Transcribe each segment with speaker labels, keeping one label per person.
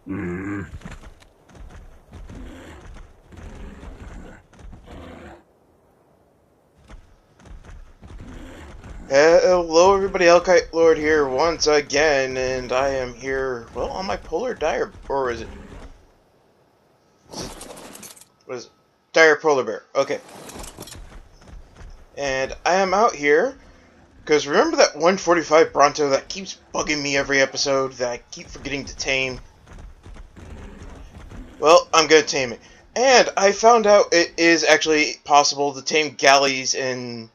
Speaker 1: Hello everybody, Hellkite Lord here once again, and I am here, well, on my polar dire, or is it, what is it? Dire polar bear, okay. And I am out here, because remember that 145 Bronto that keeps bugging me every episode, that I keep forgetting to tame? Well, I'm gonna tame it. And I found out it is actually possible to tame galleys in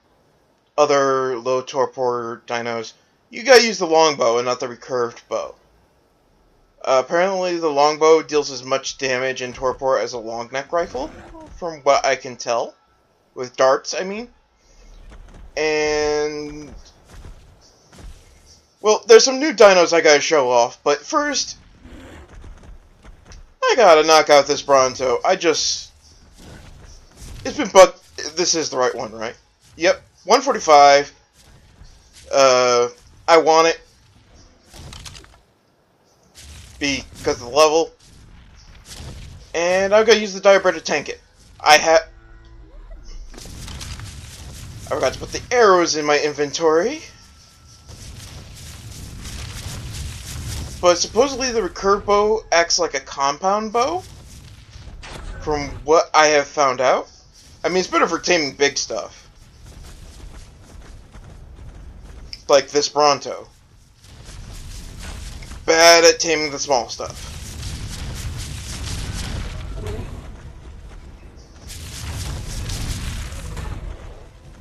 Speaker 1: other low torpor dinos. You gotta use the longbow and not the recurved bow. Apparently the longbow deals as much damage in torpor as a long neck rifle, from what I can tell. With darts, I mean. And well, there's some new dinos I gotta show off, but first I gotta knock out this Bronto. It's been bugged. This is the right one, right? Yep, 145. I want it because of the level, and I'm gonna use the dire bear to tank it. I forgot to put the arrows in my inventory, but supposedly the recurve bow acts like a compound bow, from what I have found out. I mean, it's better for taming big stuff, like this Bronto. Bad at taming the small stuff.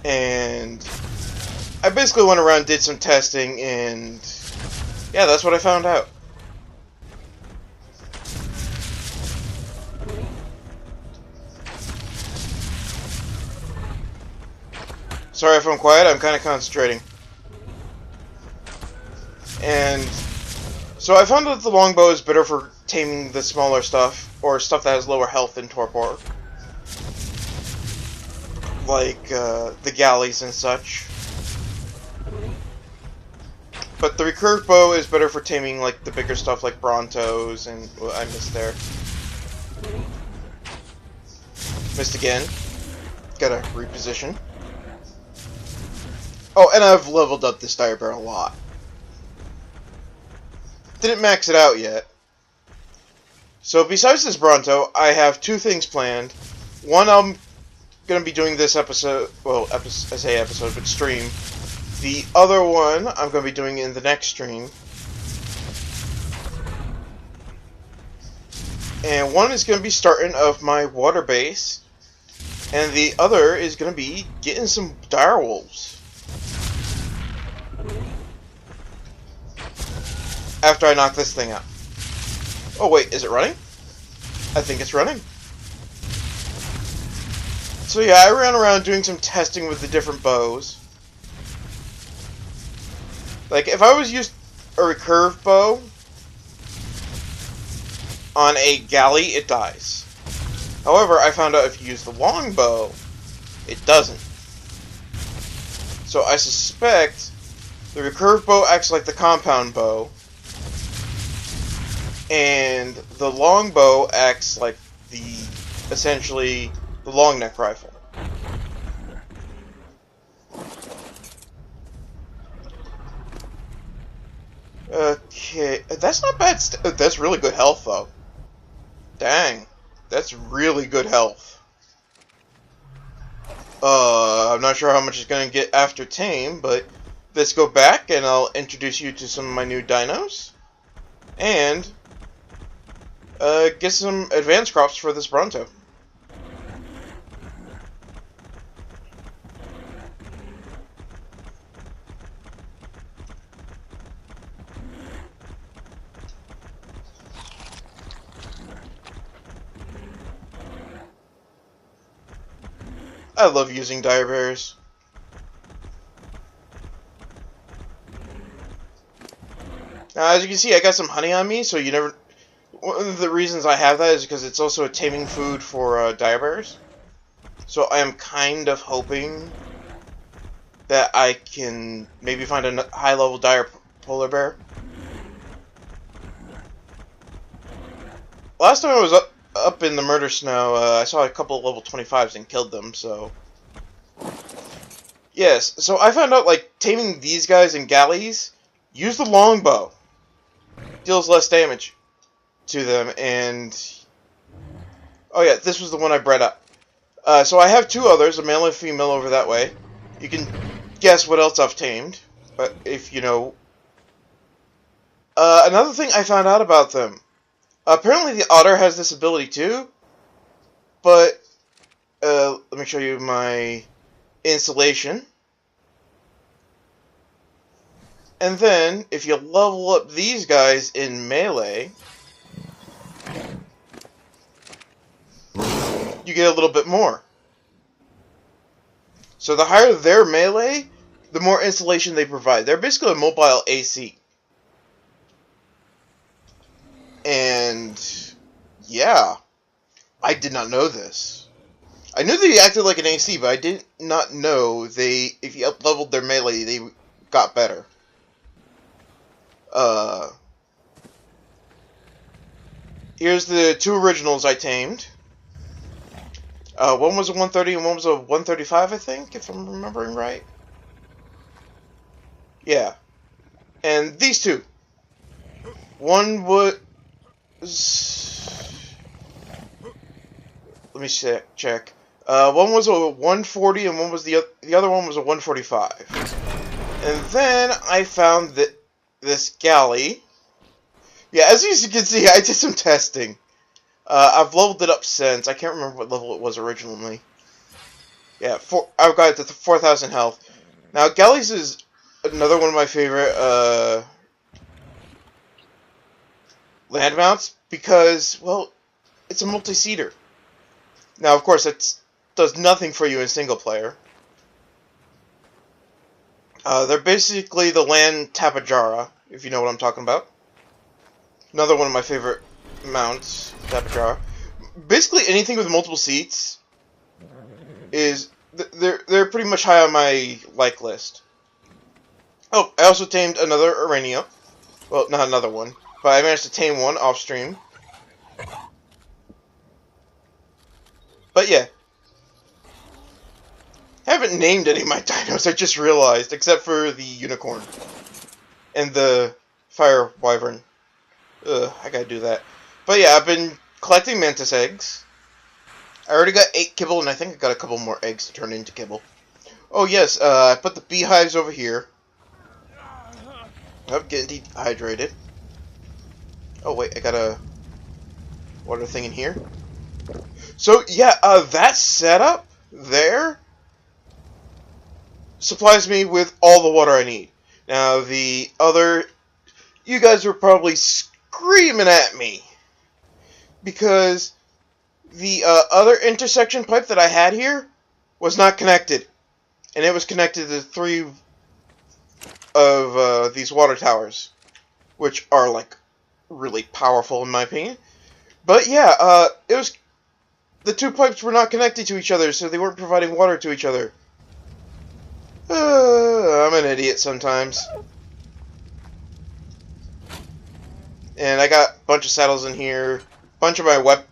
Speaker 1: And I basically went around and did some testing, and yeah, that's what I found out. Sorry if I'm quiet, I'm kind of concentrating. And so I found that the longbow is better for taming the smaller stuff, or stuff that has lower health in torpor, like the galleys and such. But the recurve bow is better for taming like the bigger stuff like Brontos and... well, I missed there. Missed again. Gotta reposition. Oh, and I've leveled up this dire bear a lot. Didn't max it out yet. So besides this Bronto, I have two things planned. One, I'm gonna be doing this episode, well, I say episode, but stream. The other one, I'm gonna be doing in the next stream. And one is gonna be starting of my water base, and the other is gonna be getting some dire wolves. After I knock this thing out. Oh wait, is it running? I think it's running. So yeah, I ran around doing some testing with the different bows. Like, if I was used a recurve bow on a galley, it dies. However, I found out if you use the longbow, it doesn't. So I suspect the recurve bow acts like the compound bow, and the longbow acts like essentially the long neck rifle. Okay, that's not bad. That's really good health, though. Dang, that's really good health. I'm not sure how much it's gonna get after tame, but let's go back and I'll introduce you to some of my new dinos, and get some advanced crops for this Bronto. I love using dire bears. Now, as you can see, I got some honey on me, so you never... One of the reasons I have that is because it's also a taming food for dire bears. So I am kind of hoping that I can maybe find a high-level dire polar bear. last time I was up in the murder snow, I saw a couple of level 25s and killed them, so... Yes, so I found out, like, taming these guys in galleys, use the longbow. Deals less damage to them, and... Oh yeah, this was the one I bred up. So I have two others, a male and female over that way. You can guess what else I've tamed, but if you know... another thing I found out about them. Apparently the otter has this ability too, but let me show you my installation. And then, if you level up these guys in melee, you get a little bit more. So the higher their melee, the more installation they provide. They're basically a mobile AC. And yeah, I did not know this. I knew they acted like an AC, but I did not know if you up leveled their melee, they got better. Here's the two originals I tamed. One was a 130 and one was a 135, I think, if I'm remembering right. Yeah. And these two. One was... Let me check. One was a 140 and one was the other one was a 145. And then I found that this galley. Yeah, as you can see, I did some testing. I've leveled it up since. I can't remember what level it was originally. Yeah, I've got it to 4,000 health. Now, galleys is another one of my favorite land mounts because, well, it's a multi-seater. Now, of course, it does nothing for you in single player. They're basically the land Tapajara, if you know what I'm talking about. Another one of my favorite mounts, Tapajara. Basically, anything with multiple seats is they're pretty much high on my like list. Oh, I also tamed another Aranio. Well, not another one, but I managed to tame one off stream. But yeah, I haven't named any of my dinos. I just realized, except for the unicorn and the fire wyvern. Ugh, I gotta do that. But yeah, I've been collecting mantis eggs. I already got 8 kibble, and I think I got a couple more eggs to turn into kibble. Oh yes, I put the beehives over here. I'm getting dehydrated. Oh wait, I got a water thing in here. So yeah, that setup there supplies me with all the water I need. Now the other, you guys were probably screaming at me because the other intersection pipe that I had here was not connected, and it was connected to 3 of these water towers, which are like really powerful in my opinion. But yeah, it was, the 2 pipes were not connected to each other, so they weren't providing water to each other. I'm an idiot sometimes. And I got a bunch of saddles in here. Bunch of my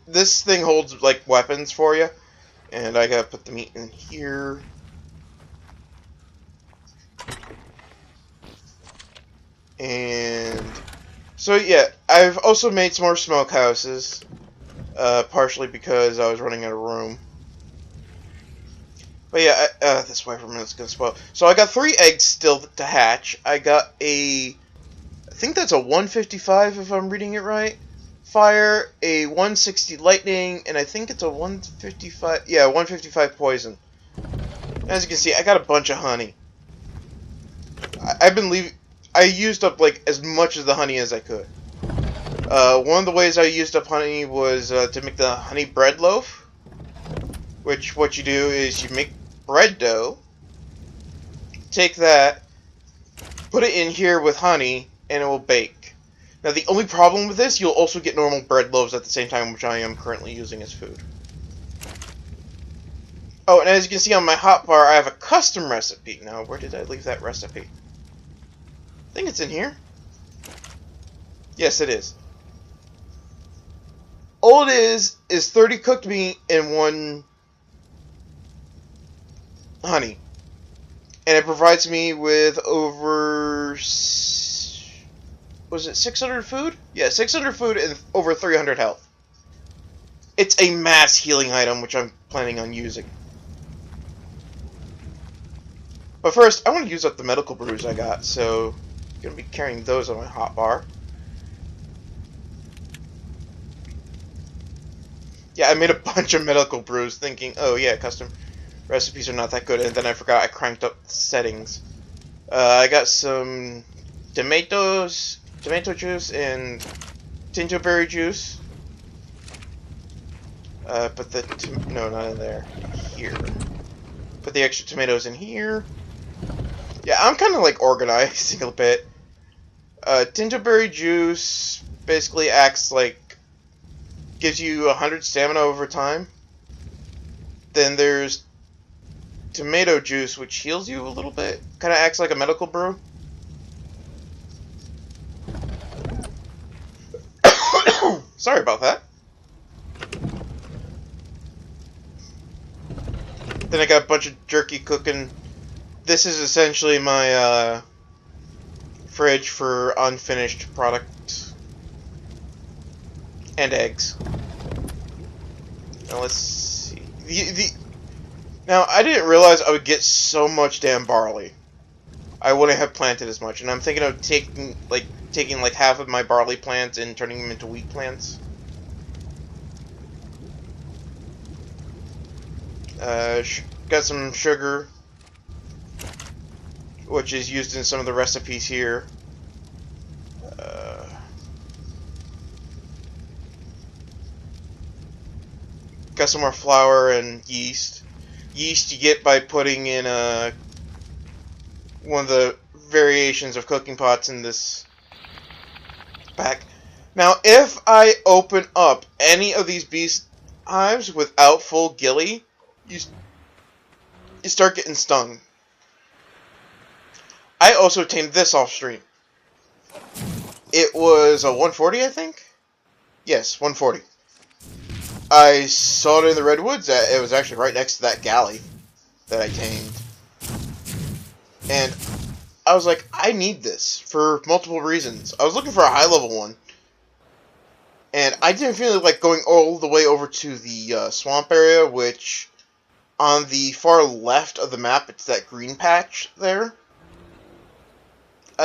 Speaker 1: this thing holds like weapons for you. And I gotta put the meat in here. And so yeah, I've also made some more smokehouses. Partially because I was running out of room. But yeah, this wyvern is gonna spoil. So I got 3 eggs still to hatch. I got I think that's a 155 if I'm reading it right. Fire, a 160 lightning, and I think it's a 155. Yeah, 155 poison. As you can see, I got a bunch of honey. I used up like as much of the honey as I could. One of the ways I used up honey was to make the honey bread loaf. Which what you do is you make bread dough, take that, put it in here with honey, and it will bake. Now the only problem with this, you'll also get normal bread loaves at the same time, which I am currently using as food. Oh, and as you can see on my hotbar, I have a custom recipe. Now, where did I leave that recipe? I think it's in here. Yes, it is. all it is 30 cooked meat and 1 honey. And it provides me with over... Was it 600 food? Yeah, 600 food and over 300 health. It's a mass healing item, which I'm planning on using. But first, I want to use up the medical brews I got, so I'm going to be carrying those on my hotbar. Yeah, I made a bunch of medical brews thinking, oh yeah, custom recipes are not that good, and then I forgot I cranked up the settings. I got some tomato juice, and tinto berry juice. Put the, no, not in there, here. Put the extra tomatoes in here. Yeah, I'm kind of like organizing a bit. Tinto berry juice basically acts like, gives you 100 stamina over time. Then there's tomato juice, which heals you a little bit. Kind of acts like a medical brew. Sorry about that. Then I got a bunch of jerky cooking. This is essentially my fridge for unfinished products and eggs. Now let's see. Now I didn't realize I would get so much damn barley. I wouldn't have planted as much, and I'm thinking of taking like half of my barley plants and turning them into wheat plants. Got some sugar, which is used in some of the recipes here. Got some more flour and yeast. Yeast you get by putting in one of the variations of cooking pots in this pack. Now, if I open up any of these beast hives without full ghillie, you start getting stung. I also tamed this off stream. It was a 140, I think? Yes, 140. I saw it in the redwoods. It was actually right next to that galley that I tamed. And I was like, I need this for multiple reasons. I was looking for a high level one. And I didn't feel like going all the way over to the swamp area, which on the far left of the map, it's that green patch there.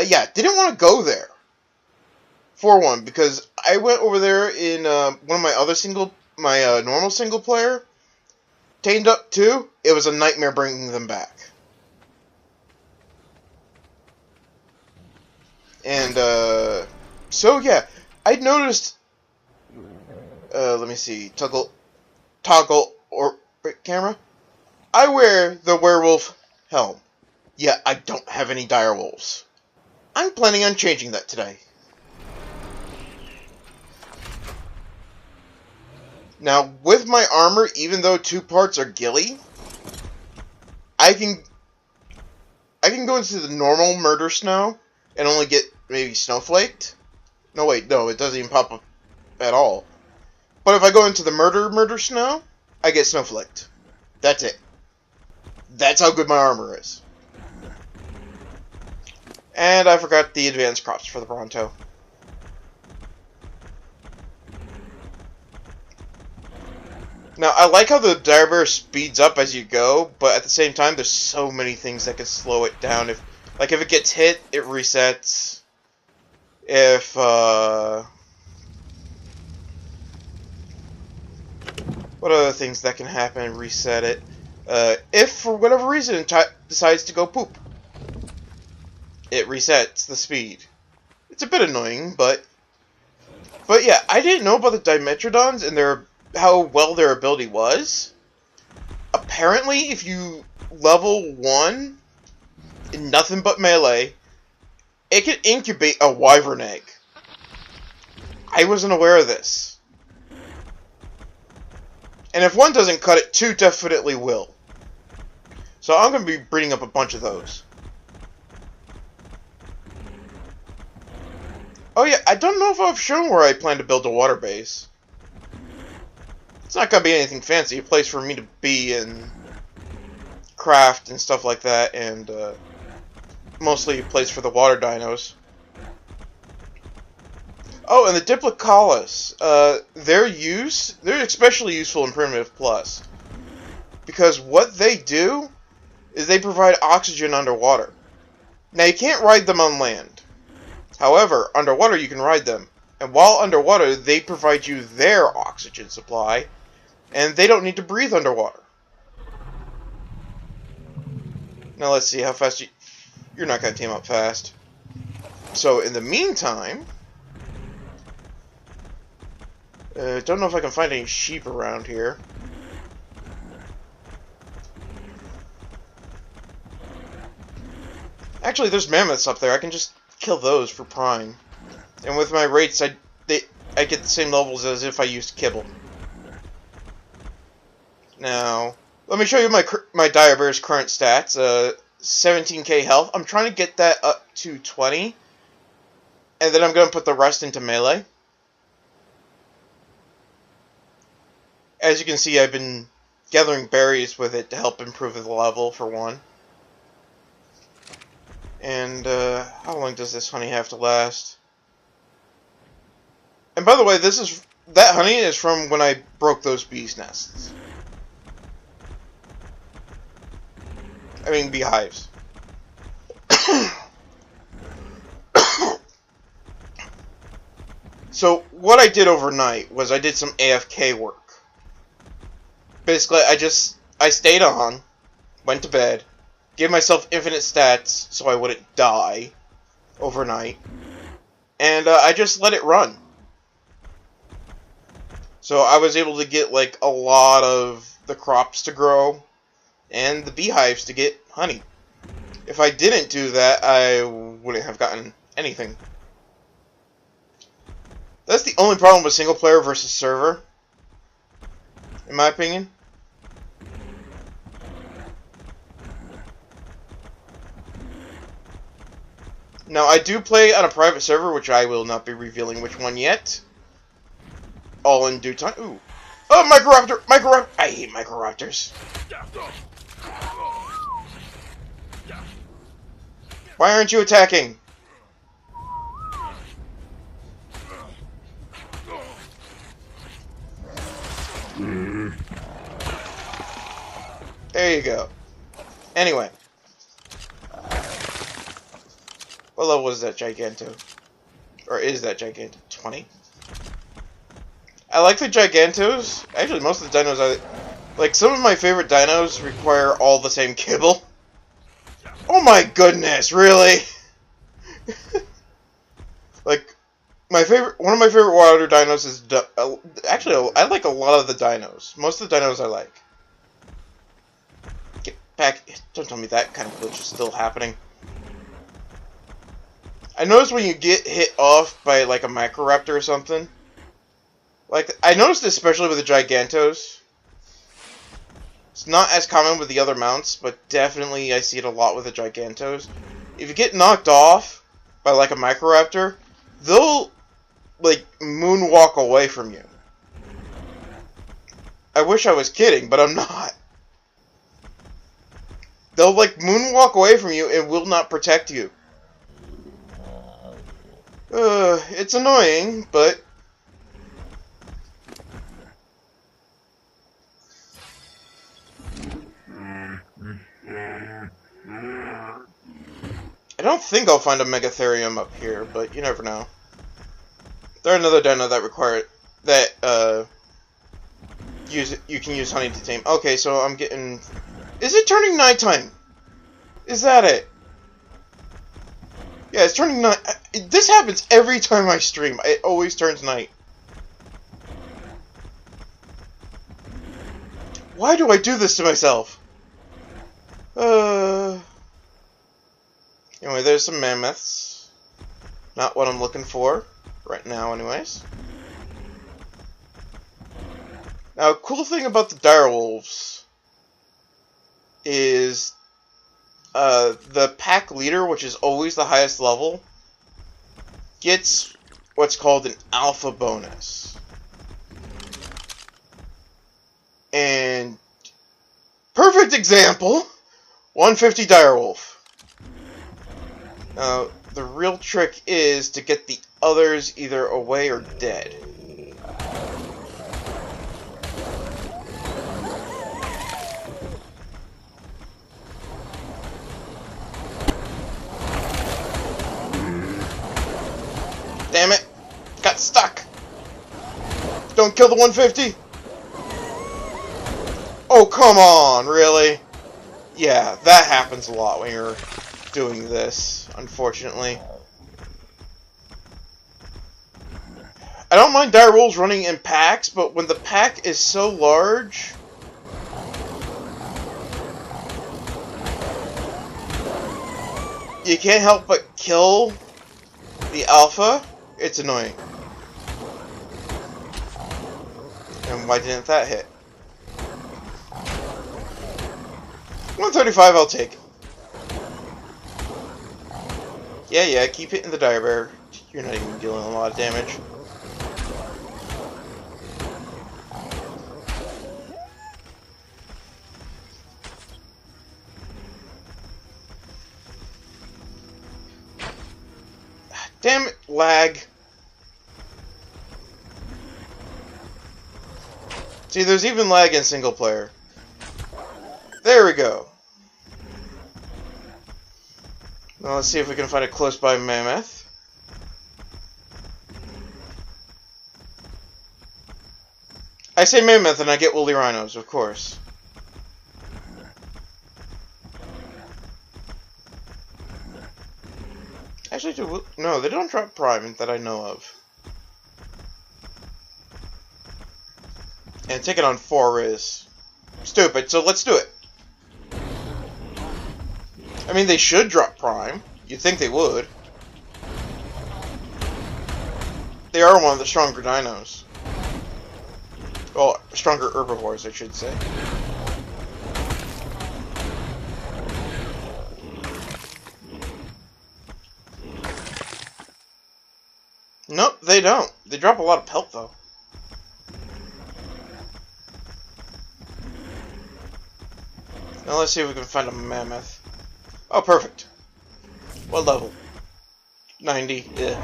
Speaker 1: Yeah, didn't want to go there. For one, because I went over there in one of my other normal single player, tamed up 2, it was a nightmare bringing them back. And, so yeah, I'd noticed, let me see, toggle or camera. I wear the werewolf helm, yet I don't have any dire wolves. I'm planning on changing that today. Now, with my armor, even though 2 parts are ghillie, I can go into the normal murder snow and only get maybe snowflaked. No, wait, no, it doesn't even pop up at all. But if I go into the murder snow, I get snowflaked. That's it. That's how good my armor is. And I forgot the advanced crops for the Bronto. Now, I like how the dire bear speeds up as you go, but at the same time, there's so many things that can slow it down. If it gets hit, it resets. If, what other things that can happen and reset it? If, for whatever reason, it decides to go poop, it resets the speed. It's a bit annoying, but yeah, I didn't know about the Dimetrodons and how well their ability was. Apparently, if you level 1 in nothing but melee, it can incubate a wyvern egg. I wasn't aware of this. And if 1 doesn't cut it, 2 definitely will. So I'm going to be breeding up a bunch of those. Oh yeah, I don't know if I've shown where I plan to build a water base. not gonna be anything fancy. A place for me to be and craft and stuff like that, and mostly a place for the water dinos. Oh, and the Diplocaulus. They're especially useful in Primitive Plus. Because what they do is they provide oxygen underwater. Now, you can't ride them on land. However, underwater you can ride them. And while underwater, they provide you their oxygen supply. And they don't need to breathe underwater. Now, let's see how fast you're not going to team up fast. So, in the meantime... don't know if I can find any sheep around here. Actually, there's mammoths up there. I can just kill those for Prime. And with my rates, I get the same levels as if I used kibble. Now, let me show you my Dire Bear's current stats. 17k health. I'm trying to get that up to 20. And then I'm going to put the rest into melee. As you can see, I've been gathering berries with it to help improve the level, for one. And, how long does this honey have to last? And by the way, that honey is from when I broke those bees' nests. I mean, beehives. So, what I did overnight was I did some AFK work. Basically, I stayed on, went to bed, gave myself infinite stats so I wouldn't die overnight, and I just let it run. So I was able to get, like, a lot of the crops to grow, and the beehives to get honey. If I didn't do that, I wouldn't have gotten anything. That's the only problem with single player versus server, in my opinion. Now, I do play on a private server, which I will not be revealing which one yet. All in due time. Ooh. Oh, Microraptor! Microraptor! I hate Microraptors. Why aren't you attacking? There you go. Anyway. What level is that Giganto? Or is that Giganto? 20? I like the Gigantos. Actually, most of the dinos like, some of my favorite dinos require all the same kibble. Oh my goodness, really? Like, one of my favorite water dinos is... actually, I like a lot of the dinos. Most of the dinos I like. Get back... Don't tell me that kind of glitch is still happening. I noticed when you get hit off by, like, a Microraptor or something. Like, I noticed especially with the Gigantos. It's not as common with the other mounts, but definitely I see it a lot with the Gigantos. If you get knocked off by, like, a Microraptor, they'll, like, moonwalk away from you. I wish I was kidding, but I'm not. They'll, like, moonwalk away from you and will not protect you. It's annoying, but... I don't think I'll find a Megatherium up here, but you never know. There's another dino that you can use honey to tame. Okay, so I'm getting... Is it turning nighttime? Is that it? Yeah, it's turning night. This happens every time I stream. It always turns night. Why do I do this to myself? Anyway, there's some mammoths. Not what I'm looking for. Right now, anyways. Now, a cool thing about the direwolves is the pack leader, which is always the highest level, gets what's called an alpha bonus. And perfect example, 150 Direwolf. Now, the real trick is to get the others either away or dead. Damn it! Got stuck! Don't kill the 150! Oh, come on, really? Yeah, that happens a lot when you're doing this, unfortunately. I don't mind dire wolves running in packs, but when the pack is so large, you can't help but kill the alpha. It's annoying. And why didn't that hit? 135, I'll take it. Yeah, keep hitting the dire bear. You're not even dealing a lot of damage. Damn it, lag. See, there's even lag in single player. There we go. Now let's see if we can find a close by mammoth. I say mammoth and I get woolly rhinos, of course. Actually, no, they don't drop prime that I know of. And taking on 4 is stupid, so let's do it. I mean, they should drop prime. You'd think they would. They are one of the stronger dinos. Well, stronger herbivores, I should say. Nope, they don't. They drop a lot of pelt, though. Now let's see if we can find a mammoth. Oh, perfect. What level? 90. Yeah.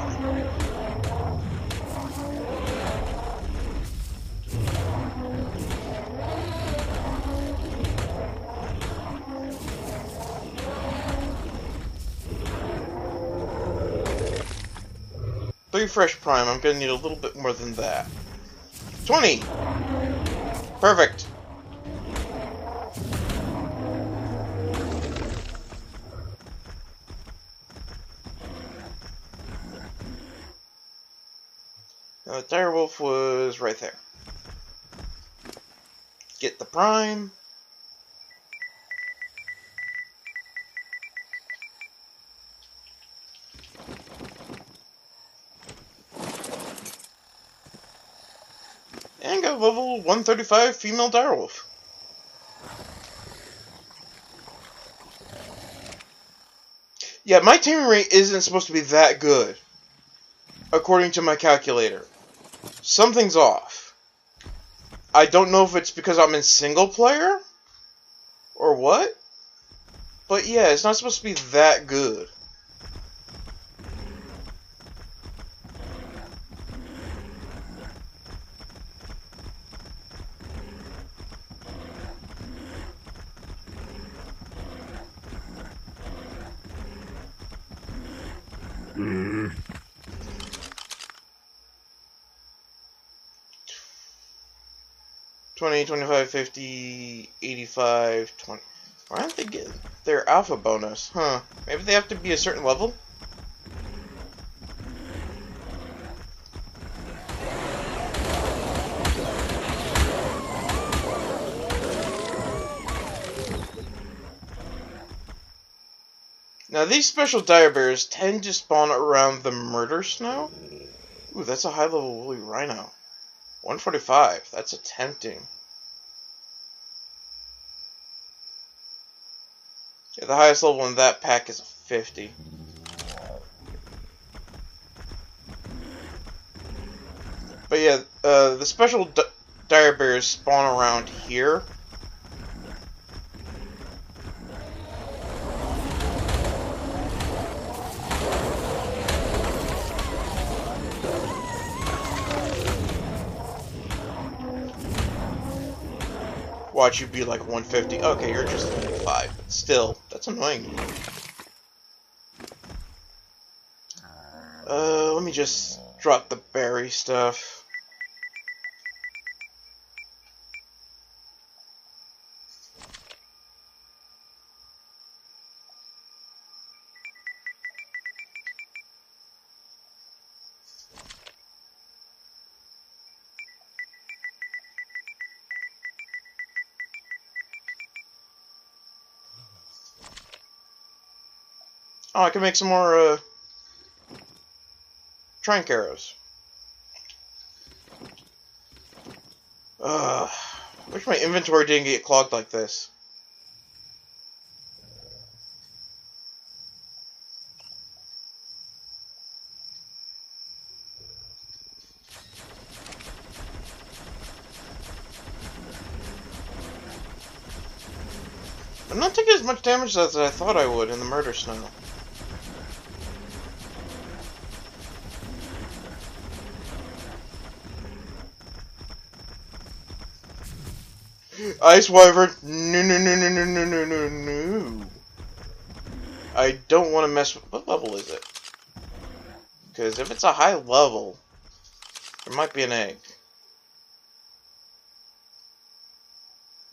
Speaker 1: Three fresh prime. I'm gonna need a little bit more than that. 20. Perfect. Now the direwolf was right there. Get the prime. And got level 135 female direwolf. Yeah, my taming rate isn't supposed to be that good, according to my calculator. Something's off. I don't know if it's because I'm in single player, or what, but yeah, it's not supposed to be that good. Mm. 20, 25, 50, 85, 20. Why aren't they getting their alpha bonus? Huh. Maybe they have to be a certain level? Now these special dire bears tend to spawn around the murder snow. Ooh, that's a high level woolly rhino. 145, that's tempting. Yeah, the highest level in that pack is a 50. But yeah, the special dire bears spawn around here. Watch you be like 150. Okay, you're just 5, but still, that's annoying. Let me just drop the berry stuff. Oh, I can make some more, trank arrows. Wish my inventory didn't get clogged like this. I'm not taking as much damage as I thought I would in the murder snow. Ice Wyvern, no, no, no, no, no, no, no, no, no. I don't want to mess with... What level is it? Because if it's a high level, there might be an egg.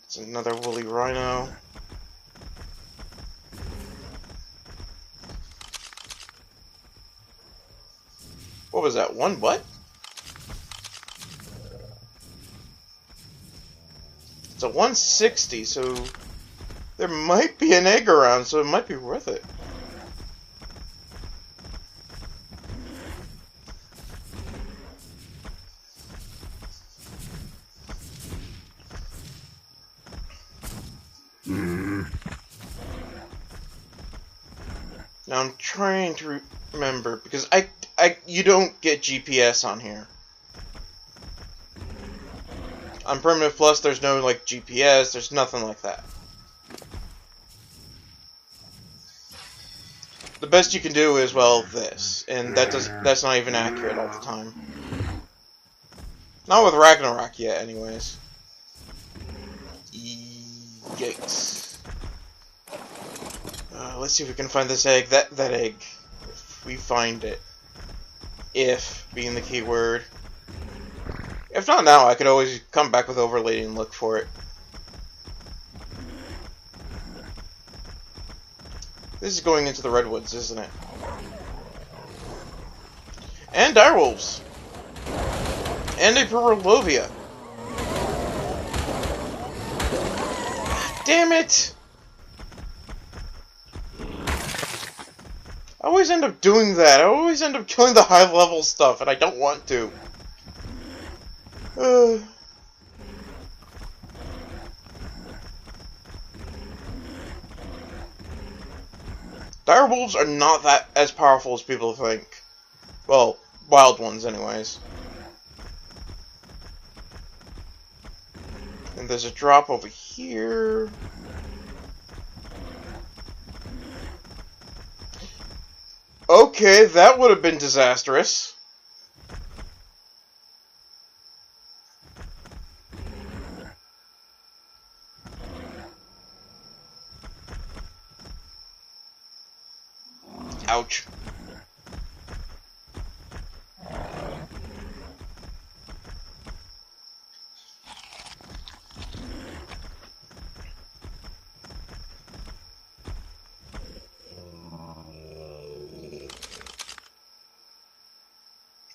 Speaker 1: It's another woolly rhino. What was that? One what? It's a 160, so there might be an egg around, so it might be worth it. Now I'm trying to remember, because you don't get GPS on here. On Primitive Plus, there's no, like, GPS, there's nothing like that. The best you can do is, well, this. And that's not even accurate all the time. Not with Ragnarok yet, anyways. Yikes. Let's see if we can find this egg. That egg. If we find it. If being the key word. If not now, I could always come back with Overlady and look for it. This is going into the redwoods, isn't it? And direwolves. And a Purlovia. Damn it! I always end up doing that. I always end up killing the high level stuff, and I don't want to. Direwolves are not that as powerful as people think. Well, wild ones anyways. And there's a drop over here. Okay, that would have been disastrous. Ouch.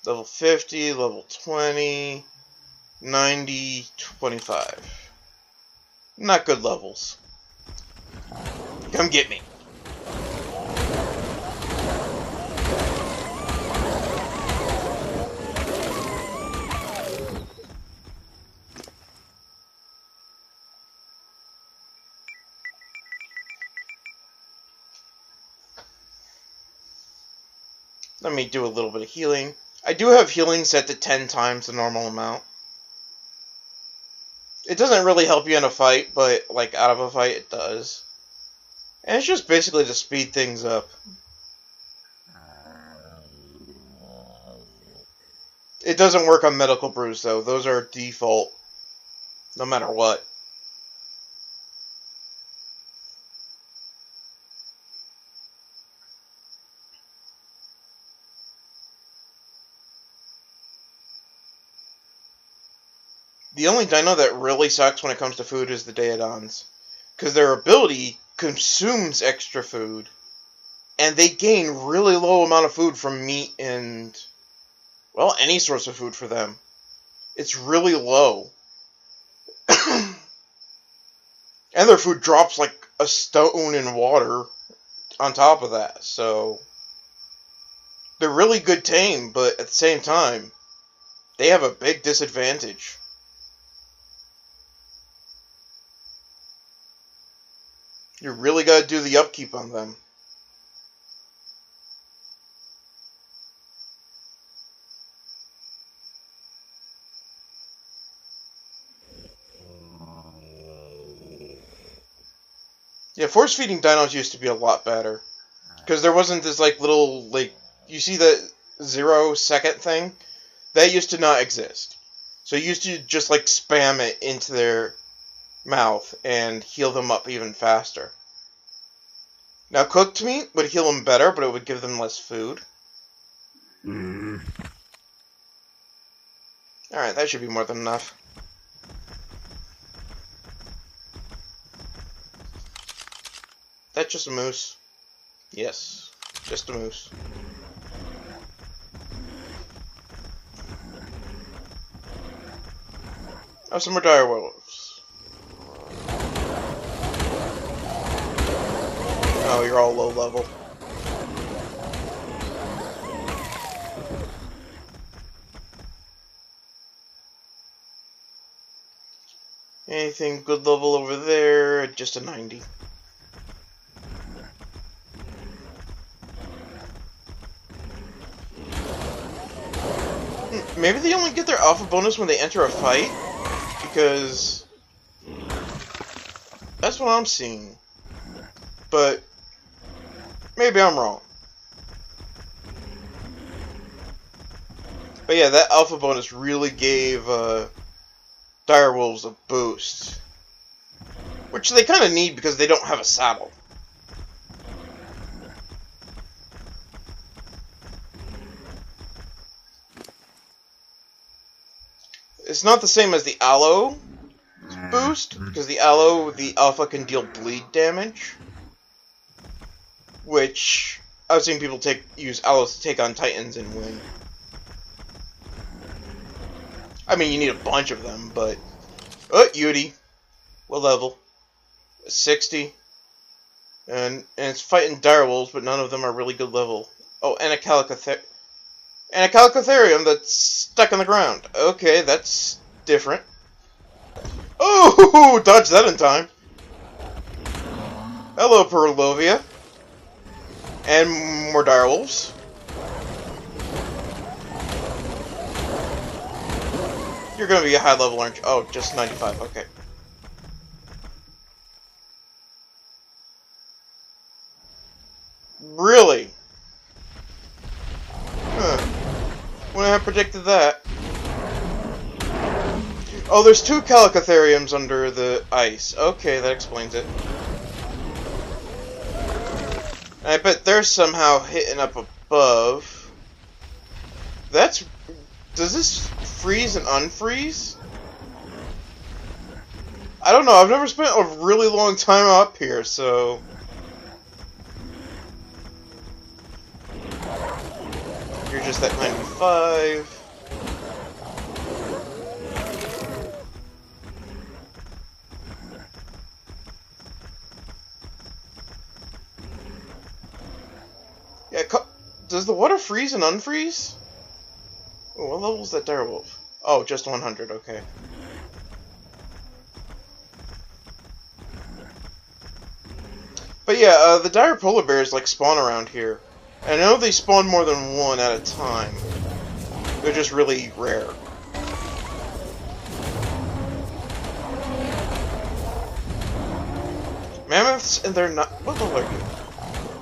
Speaker 1: Level 50, level 20, 90, 25. Not good levels. Come get me. Let me do a little bit of healing. I do have healing set to 10 times the normal amount. It doesn't really help you in a fight, but, like, out of a fight, it does. And it's just basically to speed things up. It doesn't work on medical brews, though. Those are default, no matter what. The only dino that really sucks when it comes to food is the Daedons. Because their ability consumes extra food. And they gain really low amount of food from meat and, well, any source of food for them. It's really low. And their food drops like a stone in water on top of that. So, they're really good tame, but at the same time, they have a big disadvantage. You really gotta do the upkeep on them. Yeah, force feeding dinos used to be a lot better. Because there wasn't this, like, little, like, you see the 0-second thing? That used to not exist. So you used to just, like, spam it into their mouth and heal them up even faster. Now, cooked meat would heal them better, but it would give them less food. Alright, that should be more than enough. That's just a moose. Yes, just a moose. Oh, some more dire wolves. Oh, you're all low level. Anything good level over there? Just a 90. Maybe they only get their alpha bonus when they enter a fight? Because that's what I'm seeing. But maybe I'm wrong. But yeah, that alpha bonus really gave direwolves a boost. Which they kind of need because they don't have a saddle. It's not the same as the aloe boost, because the aloe, the alpha can deal bleed damage. Which I've seen people use aloes to take on titans and win. I mean, you need a bunch of them, but... Oh, Yudi. What level? 60. And it's fighting direwolves, but none of them are really good level. Oh, and a Calicotherium. And a Calicotherium that's stuck on the ground. Okay, that's different. Oh, dodged that in time. Hello, Perlovia. And more direwolves. You're gonna be a high level, aren't you? Oh, just 95, okay. Really? Huh. Wouldn't have predicted that. Oh, there's 2 Calicotheriums under the ice. Okay, that explains it. And I bet they're somehow hitting up above. That's... Does this freeze and unfreeze? I don't know, I've never spent a really long time up here, so... You're just at 95. Yeah, does the water freeze and unfreeze? Oh, what level is that direwolf? Oh, just 100, okay. But yeah, the dire polar bears like spawn around here. And I know they spawn more than one at a time. They're just really rare. Mammoths and they're not. What level are you?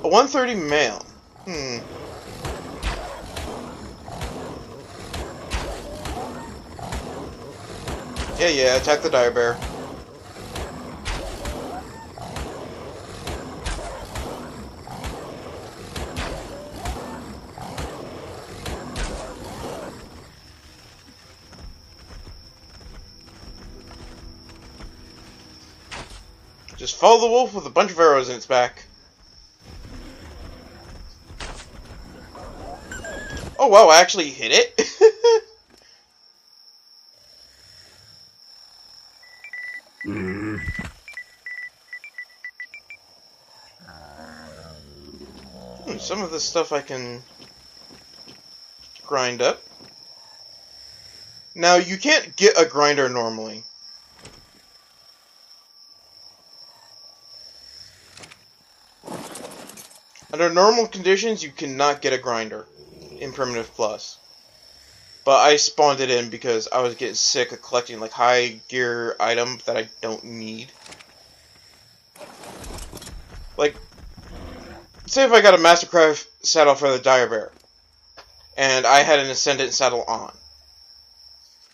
Speaker 1: A 130 male. Yeah, attack the dire bear. Just follow the wolf with a bunch of arrows in its back. Oh wow, I actually hit it? Some of this stuff I can grind up. Now, you can't get a grinder normally. Under normal conditions, you cannot get a grinder in Primitive Plus. But I spawned it in because I was getting sick of collecting like high gear items that I don't need. Like, say if I got a Mastercraft saddle for the dire bear, and I had an Ascendant saddle on,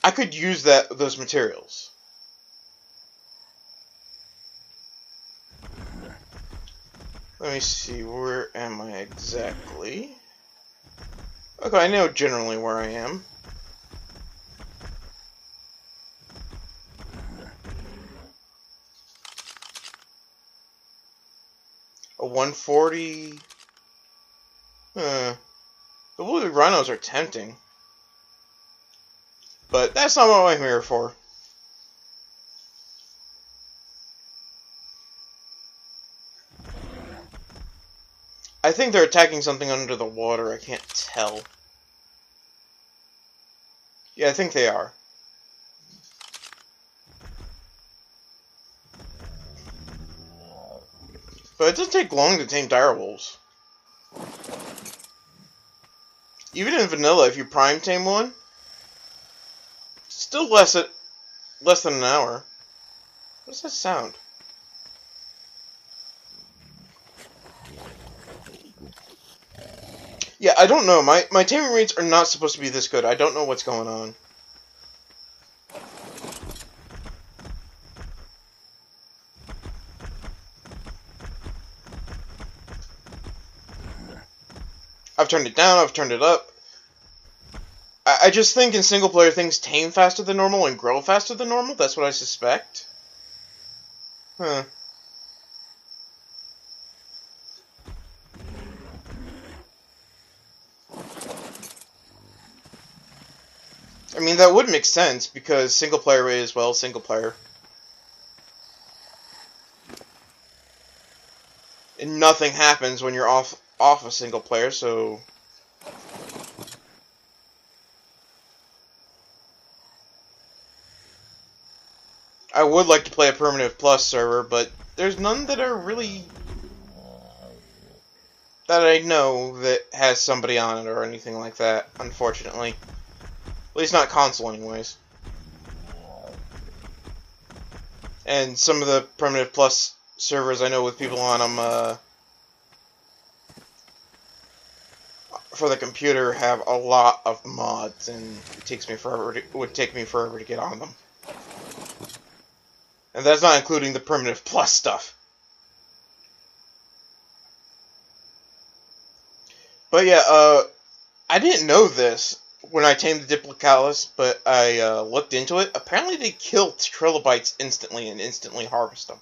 Speaker 1: I could use those materials. Let me see, where am I exactly? Okay, I know generally where I am. A 140... The woolly rhinos are tempting. But that's not what I'm here for. I think they're attacking something under the water, I can't tell. Yeah, I think they are. But it doesn't take long to tame direwolves. Even in vanilla, if you prime tame one, it's still less than an hour. What does that sound? Yeah, I don't know. My taming rates are not supposed to be this good. I don't know what's going on. I've turned it down, I've turned it up. I just think in single player things tame faster than normal and grow faster than normal. That's what I suspect. Huh. I mean, that would make sense, because single player rate as well, single player. And nothing happens when you're off a single player, so... I would like to play a Primitive Plus server, but there's none that are really... that I know that has somebody on it or anything like that, unfortunately. At least not console, anyways. And some of the Primitive Plus servers I know with people on them, for the computer have a lot of mods, and it would take me forever to get on them. And that's not including the Primitive Plus stuff. But yeah, I didn't know this when I tamed the Diplocalus, but I looked into it. Apparently they kill trilobites instantly and instantly harvest them.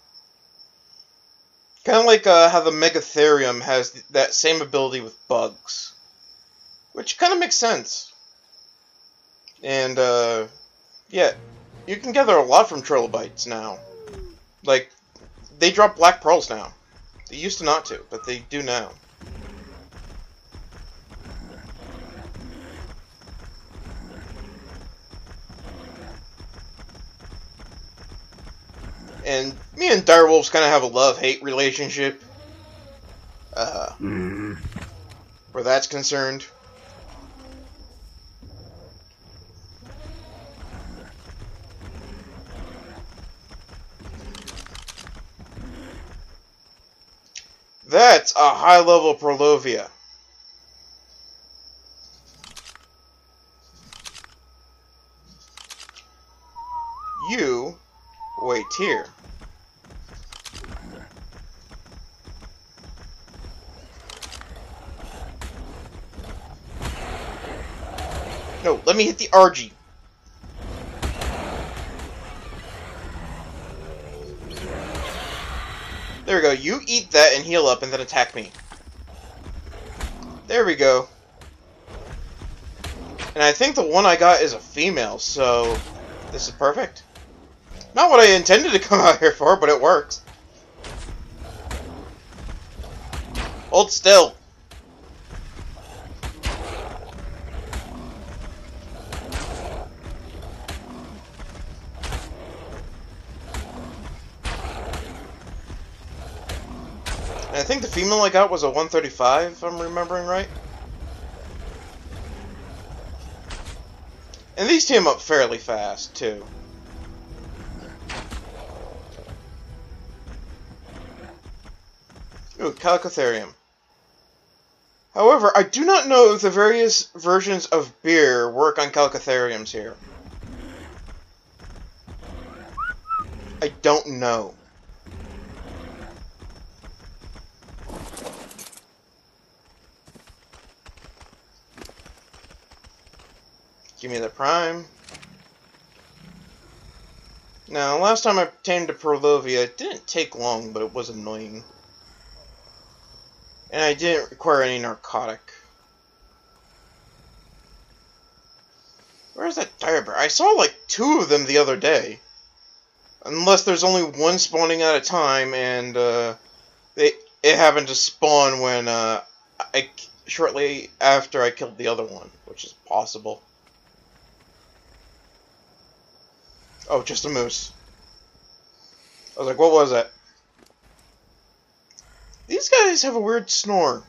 Speaker 1: Kind of like how the Megatherium has that same ability with bugs. Which kind of makes sense. And, yeah, you can gather a lot from trilobites now. Like, they drop black pearls now. They used to not to, but they do now. And me and direwolves kind of have a love-hate relationship. Where that's concerned. That's a high-level Prolovia. You wait here. No, let me hit the RG. There we go. You eat that and heal up and then attack me. There we go. And I think the one I got is a female, so this is perfect. Not what I intended to come out here for, but it works. Hold still. And I think the female I got was a 135, if I'm remembering right. And these team up fairly fast, too. Ooh, Calicotherium. However, I do not know if the various versions of beer work on Calicotheriums here. I don't know. Give me the Prime. Now, last time I tamed a Prolovia, it didn't take long, but it was annoying. And I didn't require any narcotic. Where's that dire bear? I saw like 2 of them the other day. Unless there's only one spawning at a time, and it happened to spawn when shortly after I killed the other one, which is possible. Oh, just a moose. I was like, what was that? These guys have a weird snore.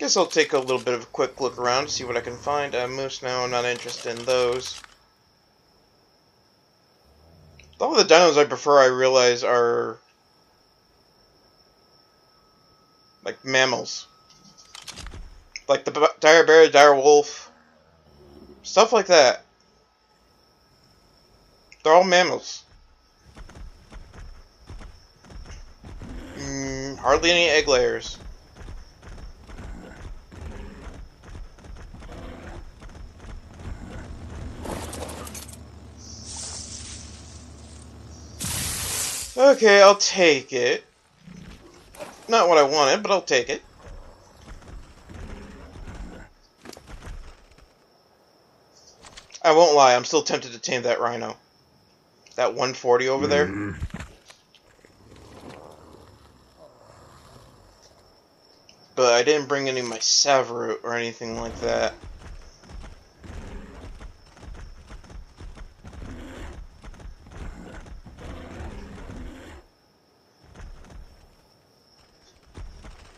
Speaker 1: Guess I'll take a little bit of a quick look around to see what I can find. Moose now, I'm not interested in those. All the dinos I prefer, I realize, are like mammals. Like the dire bear, dire wolf. Stuff like that. They're all mammals. Hardly any egg layers. Okay, I'll take it. Not what I wanted, but I'll take it. I won't lie, I'm still tempted to tame that rhino. That 140 over there. But I didn't bring any of my Savroot or anything like that.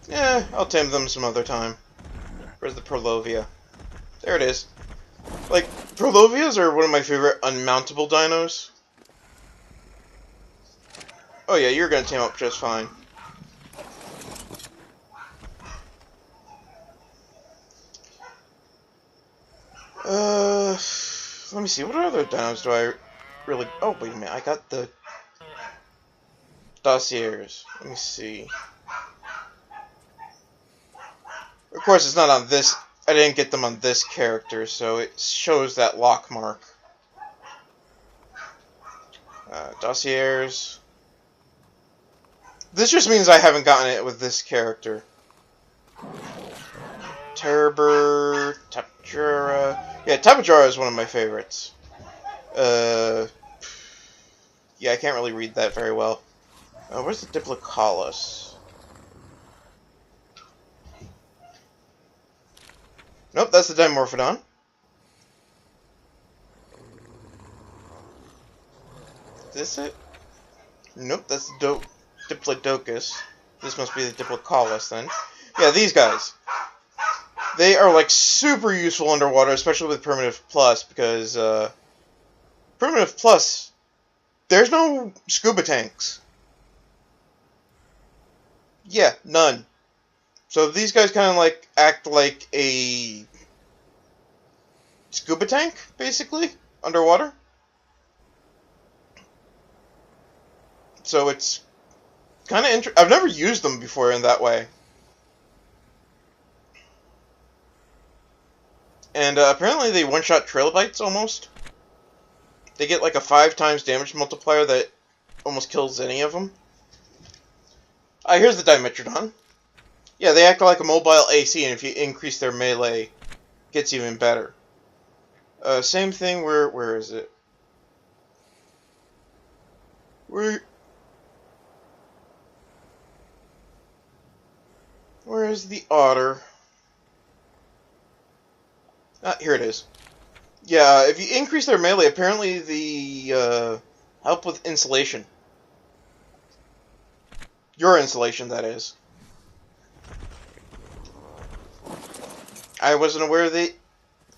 Speaker 1: Yeah, I'll tame them some other time. Where's the Prolovia? There it is. Like, Prolovias are one of my favorite unmountable dinos. Oh yeah, you're gonna tame up just fine. Let me see, what other dinos do I really... Oh, wait a minute, I got the dossiers. Let me see. Of course, it's not on this... I didn't get them on this character, so it shows that lock mark. Dossiers. This just means I haven't gotten it with this character. Terror, Tapajara. Yeah, Tapajara is one of my favorites. Yeah, I can't really read that very well. Where's the Diplocalus? Nope, that's the Dimorphodon. this it? Nope, that's the Diplodocus. This must be the Diplocaulus then. Yeah, these guys. They are like super useful underwater, especially with Primitive Plus, because Primitive Plus, there's no scuba tanks. Yeah, none. So these guys kind of like act like a scuba tank, basically, underwater. So it's kind of interesting. I've never used them before in that way. And apparently they one-shot trilobites almost. They get like a 5 times damage multiplier that almost kills any of them. Here's the Dimetrodon. Yeah, they act like a mobile AC, and if you increase their melee, it gets even better. Same thing, where is it? Where is the otter? Here it is. Yeah, if you increase their melee, apparently the help with insulation. Your insulation, that is. I wasn't aware they...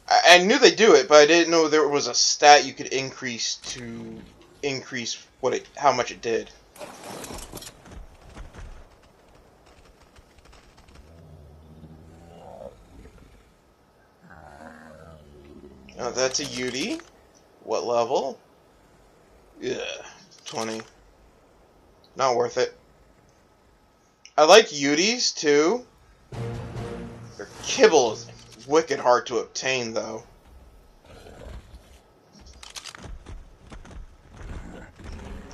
Speaker 1: I knew they do it, but I didn't know there was a stat you could increase to increase how much it did. Oh, that's a Yudi. What level? Yeah, 20. Not worth it. I like Yudis too. Their kibble is wicked hard to obtain, though.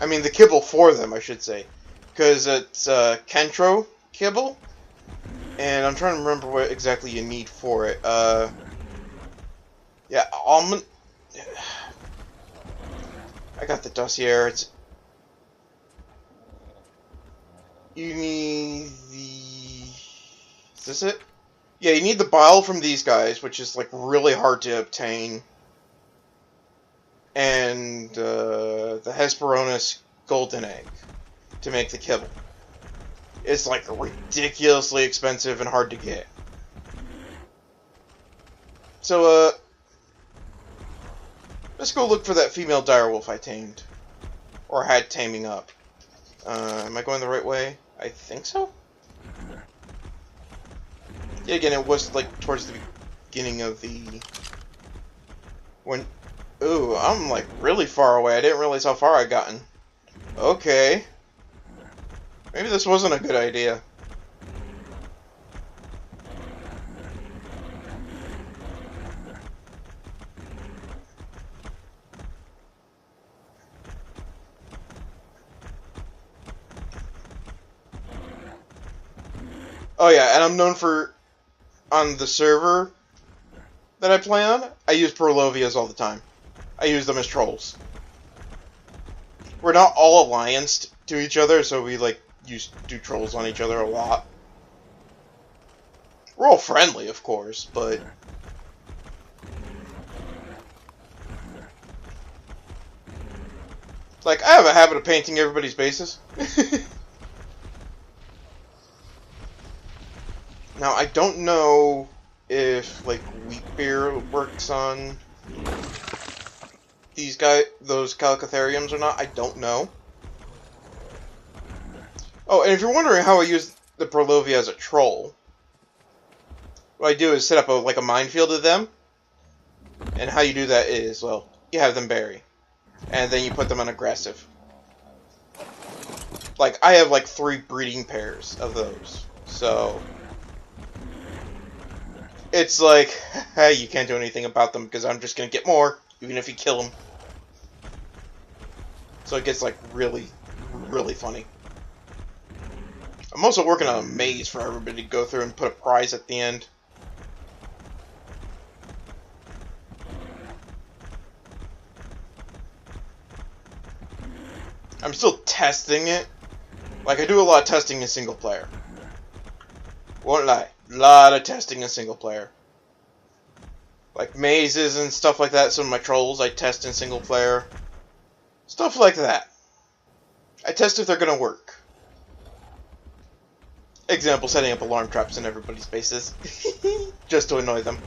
Speaker 1: I mean, the kibble for them, I should say. Because it's Kentro kibble. And I'm trying to remember what exactly you need for it. Yeah, almond... I got the dossier. It's... You need the... Is this it? Yeah, you need the bile from these guys, which is, like, really hard to obtain. And, the Hesperornis golden egg to make the kibble. It's, like, ridiculously expensive and hard to get. So, let's go look for that female direwolf I tamed. Or had taming up. Am I going the right way? I think so? Yeah, again, it was, like, towards the beginning of the... When... Ooh, I'm, like, really far away. I didn't realize how far I'd gotten. Okay. Maybe this wasn't a good idea. Oh yeah, and I'm known for... On the server that I play on, I use Prolovias all the time. I use them as trolls. We're not all allianced to each other, so we, like, do trolls on each other a lot. We're all friendly, of course, but... Like, I have a habit of painting everybody's bases. Now, I don't know if, like, wheat beer works on those Calicotheriums or not. I don't know. Oh, and if you're wondering how I use the Prolovia as a troll, what I do is set up a minefield of them. And how you do that is, well, you have them bury. And then you put them on aggressive. Like, I have, like, 3 breeding pairs of those. So... It's like, hey, you can't do anything about them because I'm just going to get more, even if you kill them. So it gets, like, really, really funny. I'm also working on a maze for everybody to go through and put a prize at the end. I'm still testing it. Like, I do a lot of testing in single player. Won't lie. A lot of testing in single player. Like mazes and stuff like that. Some of my trolls I test in single player. Stuff like that. I test if they're gonna work. Example, setting up alarm traps in everybody's bases. Just to annoy them.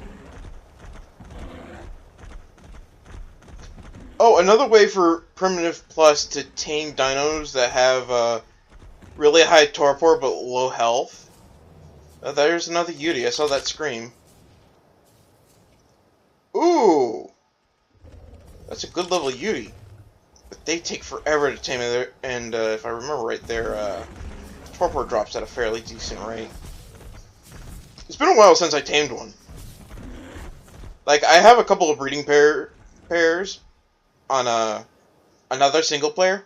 Speaker 1: Oh, another way for Primitive Plus to tame dinos that have really high torpor but low health. There's another Yudi. I saw that scream. Ooh! That's a good level Yudi. But they take forever to tame it, and if I remember right, their torpor drops at a fairly decent rate. It's been a while since I tamed one. Like, I have a couple of breeding pairs on another single player.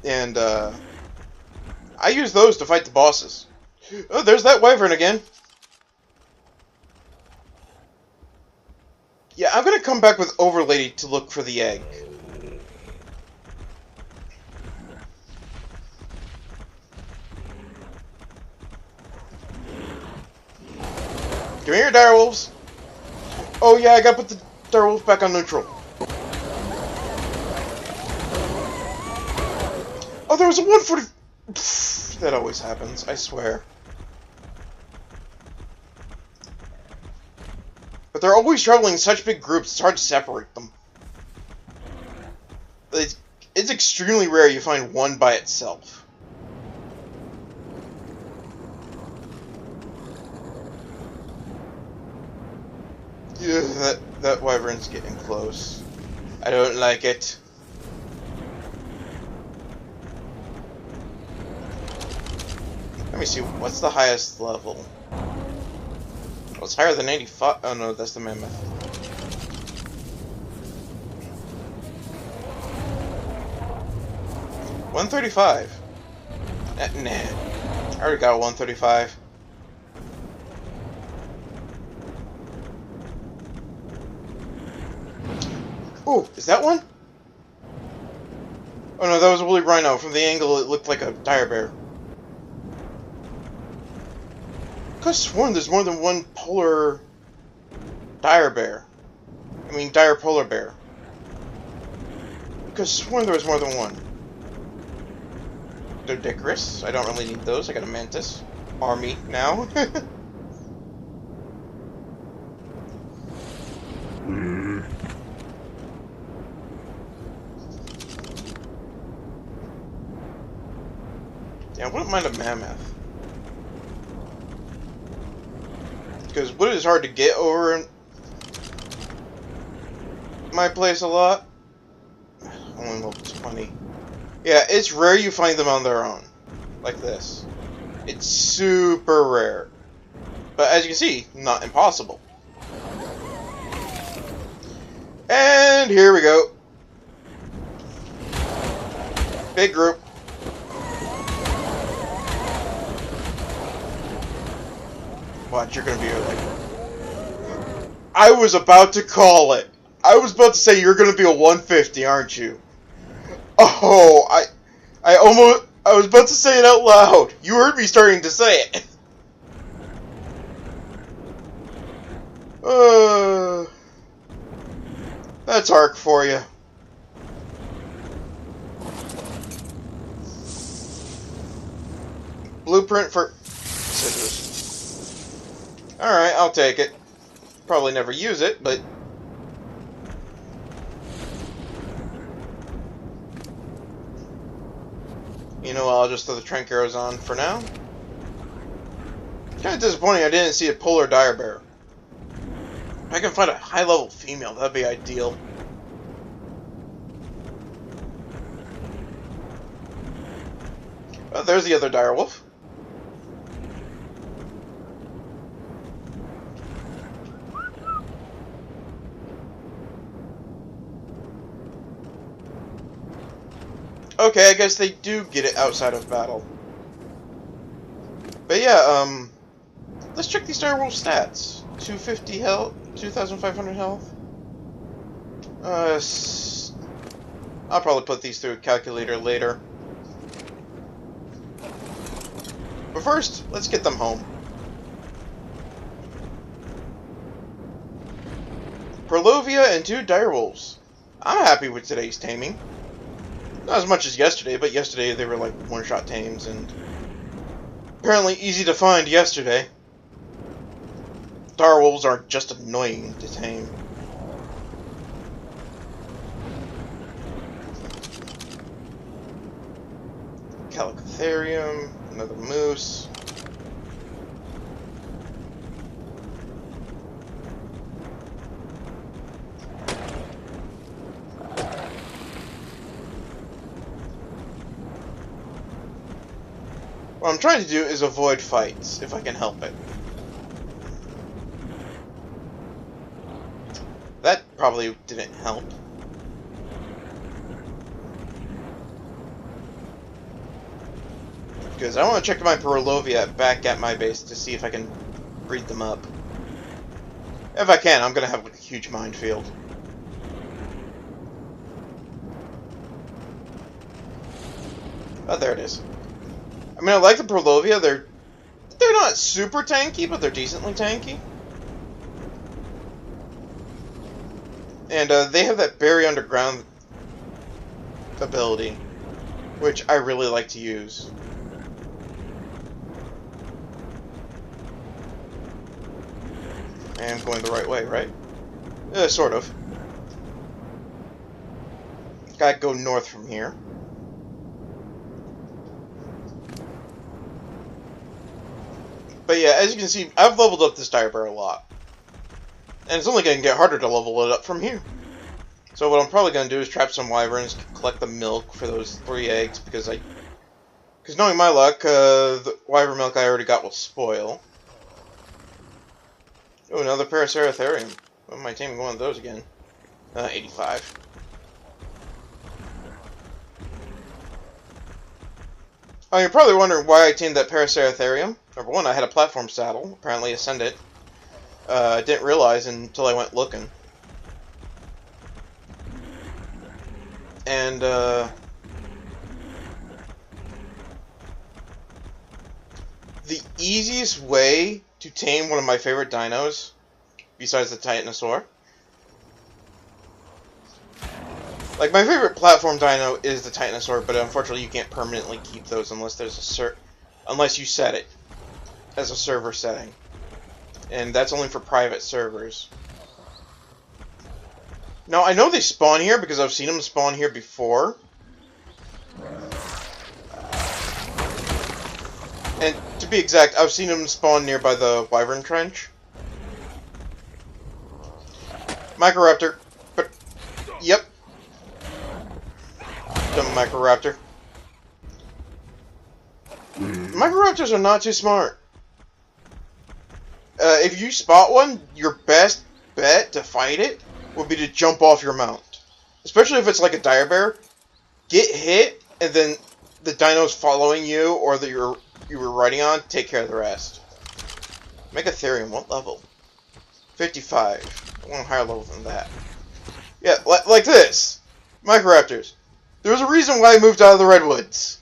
Speaker 1: And I use those to fight the bosses. Oh, there's that wyvern again. Yeah, I'm gonna come back with Overlady to look for the egg. Come here, direwolves. Oh yeah, I gotta put the direwolves back on neutral. Oh, there was a 140... Pfft, that always happens, I swear. But they're always traveling in such big groups, it's hard to separate them. It's extremely rare you find one by itself. Yeah, that wyvern's getting close. I don't like it. Let me see, what's the highest level? Oh, it's higher than 85. Oh no, that's the mammoth. $135. Nah, I already got a 135. Ooh, is that one? Oh no, that was a woolly rhino. From the angle, it looked like a dire bear. I could have sworn there's more than one polar dire bear. I mean, dire polar bear. I could have sworn there was more than one. Doedicurus. I don't really need those. I got a mantis. Army now. Yeah, I wouldn't mind a mammoth. Because wood is hard to get over in my place a lot. Only level 20. Yeah, it's rare you find them on their own. Like this. It's super rare. But as you can see, not impossible. And here we go. Big group. Watch, you're gonna be like... I was about to call it. I was about to say you're gonna be a 150, aren't you? Oh, I was about to say it out loud. You heard me starting to say it. That's Ark for you. Blueprint for scissors. Alright, I'll take it. Probably never use it, but... You know, I'll just throw the trank arrows on for now. Kind of disappointing I didn't see a polar dire bear. If I can find a high-level female, that'd be ideal. Oh, there's the other direwolf. Okay, I guess they do get it outside of battle. But yeah, let's check these direwolf stats. 250 health, 2,500 health. I'll probably put these through a calculator later. But first, let's get them home. Perlovia and 2 direwolves. I'm happy with today's taming. Not as much as yesterday, but yesterday they were like one-shot tames, and apparently easy to find yesterday. Direwolves are just annoying to tame. Calicotherium, another moose. What I'm trying to do is avoid fights, if I can help it. That probably didn't help. Because I want to check my Perlovia back at my base to see if I can breed them up. If I can, I'm going to have a huge minefield. Oh, there it is. I mean, I like the Perlovia. They're not super tanky, but they're decently tanky. And they have that bury underground ability, which I really like to use. And I'm going the right way, right? Sort of. Gotta go north from here. But yeah, as you can see, I've leveled up this dire bear a lot. And it's only going to get harder to level it up from here. So what I'm probably going to do is trap some wyverns, collect the milk for those 3 eggs, because knowing my luck, the wyvern milk I already got will spoil. Oh, another Paraceratherium. What am I taming one of those again? 85. Oh, you're probably wondering why I tamed that Paraceratherium. Number one, I had a platform saddle, apparently ascended. I didn't realize until I went looking. And, the easiest way to tame one of my favorite dinos, besides the Titanosaur. Like, my favorite platform dino is the Titanosaur, but unfortunately you can't permanently keep those unless there's unless you set it as a server setting. And that's only for private servers. Now, I know they spawn here because I've seen them spawn here before. And to be exact, I've seen them spawn nearby the Wyvern Trench. Microraptor. But, yep. Dumb Microraptor. Microraptors are not too smart. If you spot one, your best bet to fight it would be to jump off your mount. Especially if it's like a dire bear. Get hit, and then the dino's following you, or that you were riding on, take care of the rest. Megatherium, what level? 55. I want a higher level than that. Yeah, like this. Microraptors. There's a reason why I moved out of the Redwoods.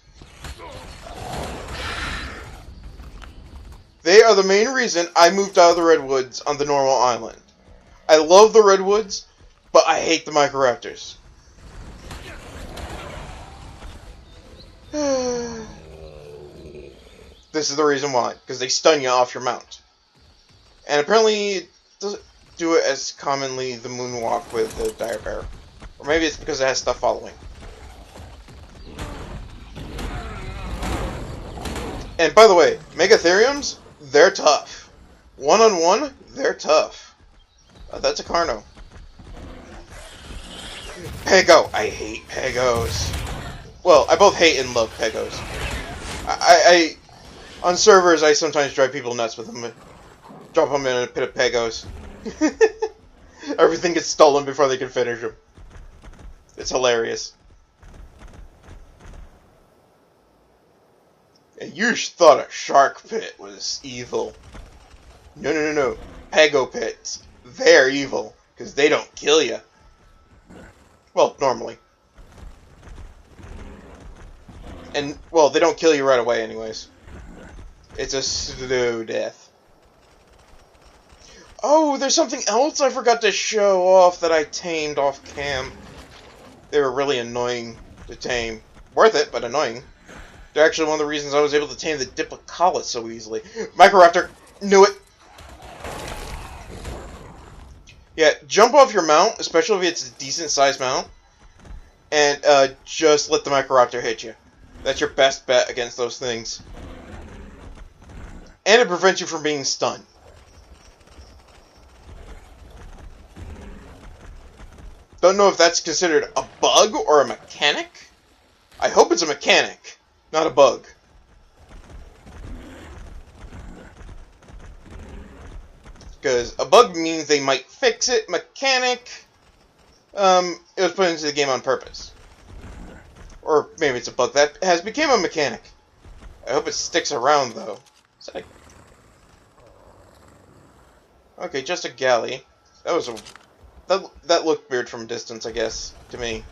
Speaker 1: They are the main reason I moved out of the Redwoods on the normal island. I love the Redwoods, but I hate the Microraptors. This is the reason why, because they stun you off your mount. And apparently it doesn't do it as commonly the moonwalk with the dire bear. Or maybe it's because it has stuff following. And by the way, Megatheriums, they're tough. One-on-one, they're tough. That's a Carno. Pego. I hate Pegos. Well, I both hate and love Pegos. On servers, I sometimes drive people nuts with them. Drop them in a pit of Pegos. Everything gets stolen before they can finish them. It's hilarious. And you thought a shark pit was evil. No, no, no, no. Pego pits. They're evil. Because they don't kill you. Well, normally. And, well, they don't kill you right away anyways. It's a slow death. Oh, there's something else I forgot to show off that I tamed off cam. They were really annoying to tame. Worth it, but annoying. They're actually one of the reasons I was able to tame the Diplocala so easily. Microraptor! Knew it! Yeah, jump off your mount, especially if it's a decent-sized mount, and just let the Microraptor hit you. That's your best bet against those things. And it prevents you from being stunned. Don't know if that's considered a bug or a mechanic. I hope it's a mechanic, not a bug. Because a bug means they might fix it. Mechanic, it was put into the game on purpose. Or maybe it's a bug that has become a mechanic. I hope it sticks around, though. Okay, just a galley. That was a... That looked weird from a distance, I guess, to me.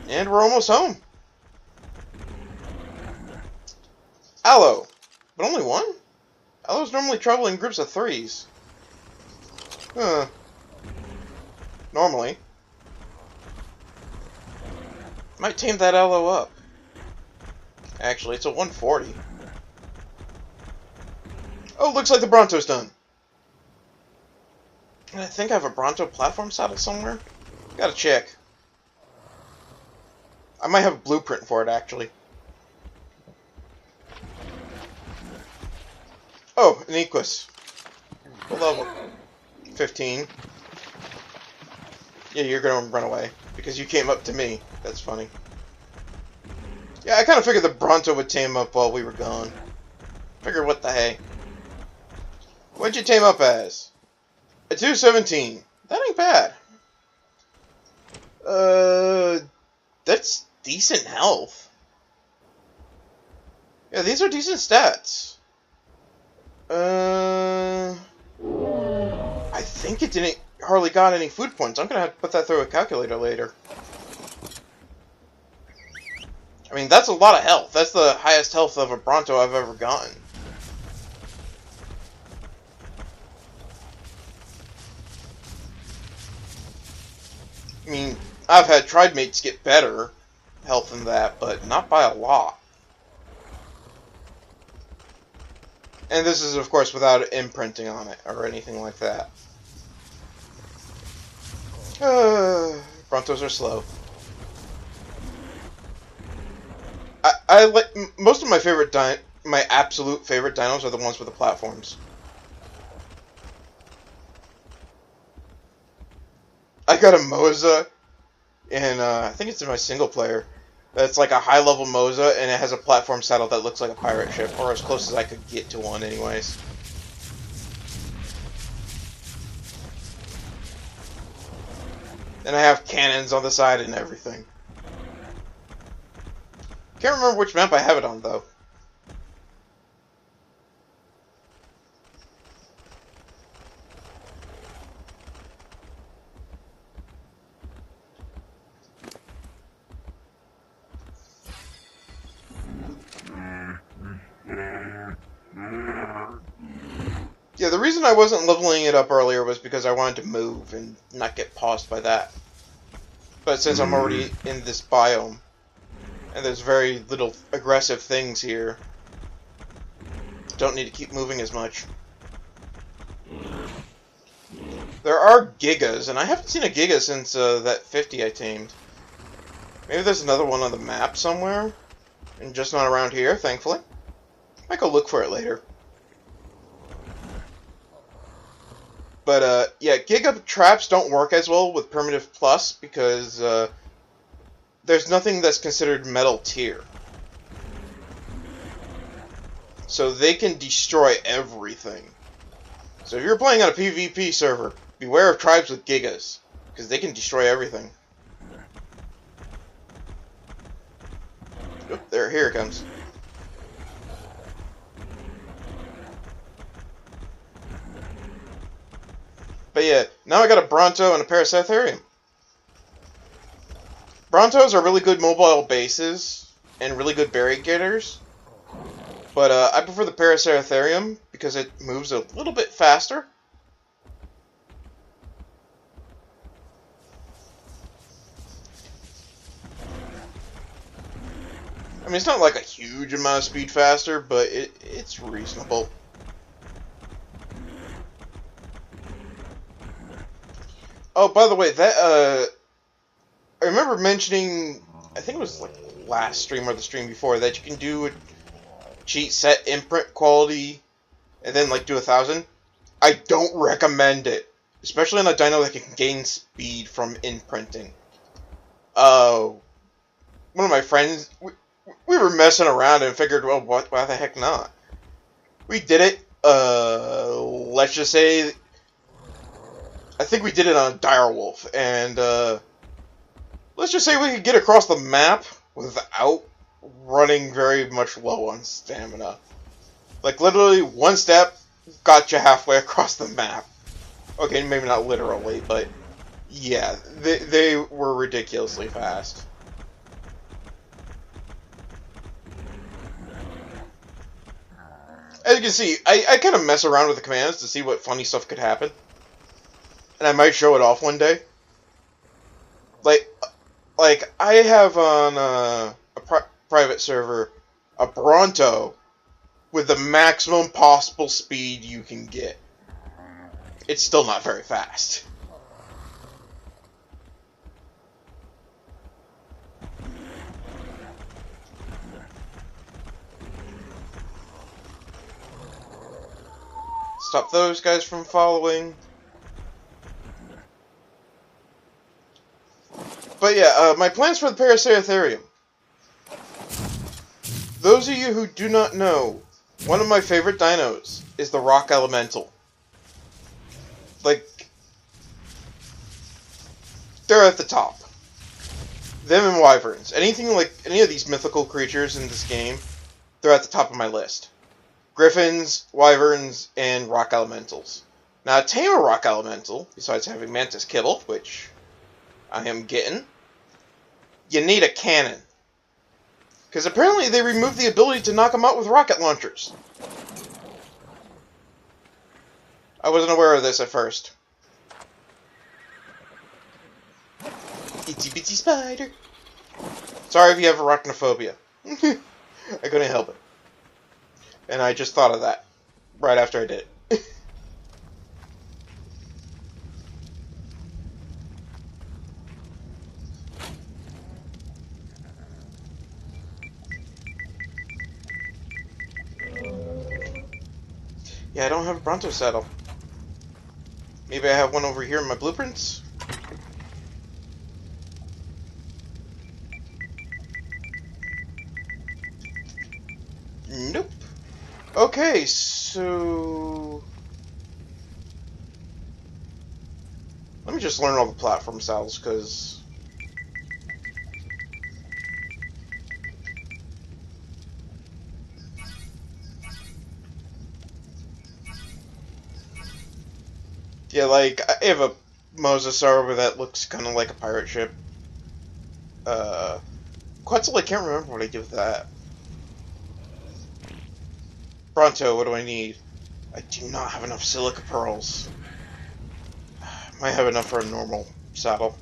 Speaker 1: And we're almost home. Aloe. But only one? Aloes normally travel in groups of 3s. Huh. Normally. Might tame that aloe up. Actually, it's a 140. Oh, looks like the Bronto's done. And I think I have a Bronto platform saddle somewhere. Gotta check. I might have a blueprint for it, actually. Oh, an Equus. What level? 15. Yeah, you're gonna run away. Because you came up to me. That's funny. Yeah, I kind of figured the Bronto would tame up while we were gone. Figured what the hey. What'd you tame up as? A 217. That ain't bad. That's decent health. Yeah, these are decent stats. I think it didn't hardly got any food points. I'm gonna have to put that through a calculator later. I mean, that's a lot of health. That's the highest health of a Bronto I've ever gotten. I mean, I've had Tridemates get better health than that, but not by a lot. And this is, of course, without imprinting on it or anything like that. Brontos are slow. I like most of my favorite my absolute favorite dinos are the ones with the platforms. I got a Moza, and I think it's in my single player. That's like a high-level Moza, and it has a platform saddle that looks like a pirate ship, or as close as I could get to one, anyways. And I have cannons on the side and everything. Can't remember which map I have it on, though. Yeah, the reason I wasn't leveling it up earlier was because I wanted to move and not get paused by that. But since I'm already in this biome, and there's very little aggressive things here, don't need to keep moving as much. There are Gigas, and I haven't seen a Giga since that 50 I tamed. Maybe there's another one on the map somewhere, and just not around here, thankfully. Might go look for it later. But, yeah, Giga traps don't work as well with Primitive Plus because there's nothing that's considered metal tier. So they can destroy everything. So if you're playing on a PvP server, beware of tribes with Gigas, because they can destroy everything. Oop, here it comes. But yeah, now I got a Bronto and a Paracetherium. Brontos are really good mobile bases and really good barricaders. But I prefer the Paraceratherium because it moves a little bit faster. I mean, it's not like a huge amount of speed faster, but it's reasonable. Oh, by the way, that I remember mentioning, I think it was like last stream or the stream before, that you can do a cheat set imprint quality and then like do 1,000. I don't recommend it, especially on a dino that can gain speed from imprinting. One of my friends, we were messing around and figured, well, why the heck not? We did it. Let's just say, I think we did it on a direwolf, and let's just say we could get across the map without running very much low on stamina. Like, literally, one step got you halfway across the map. Okay, maybe not literally, but yeah, they were ridiculously fast. As you can see, I kind of mess around with the commands to see what funny stuff could happen. And I might show it off one day. Like I have on a private server a Bronto with the maximum possible speed you can get. It's still not very fast. Stop those guys from following. But yeah, my plans for the Paraceratherium. Those of you who do not know, one of my favorite dinos is the Rock Elemental. Like, they're at the top. Them and Wyverns. Anything like any of these mythical creatures in this game, they're at the top of my list. Griffins, Wyverns, and Rock Elementals. Now, to tame a Rock Elemental, besides having Mantis Kibble, which I am getting, you need a cannon. Because apparently they removed the ability to knock them out with rocket launchers. I wasn't aware of this at first. Itsy bitsy spider. Sorry if you have arachnophobia. I couldn't help it. And I just thought of that right after I did it. Yeah, I don't have a Bronto saddle. Maybe I have one over here in my blueprints? Nope. Okay, so... let me just learn all the platform saddles, because... yeah, like, I have a Mosasaur that looks kind of like a pirate ship. Quetzal, I can't remember what I did with that. Bronto, what do I need? I do not have enough silica pearls. Might have enough for a normal saddle.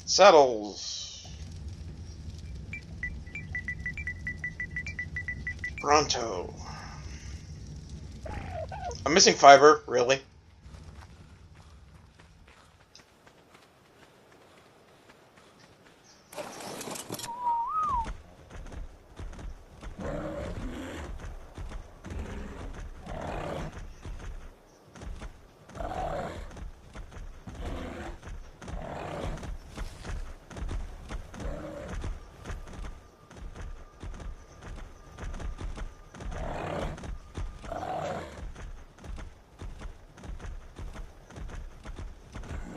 Speaker 1: Saddles. Bronto. I'm missing fiber, really?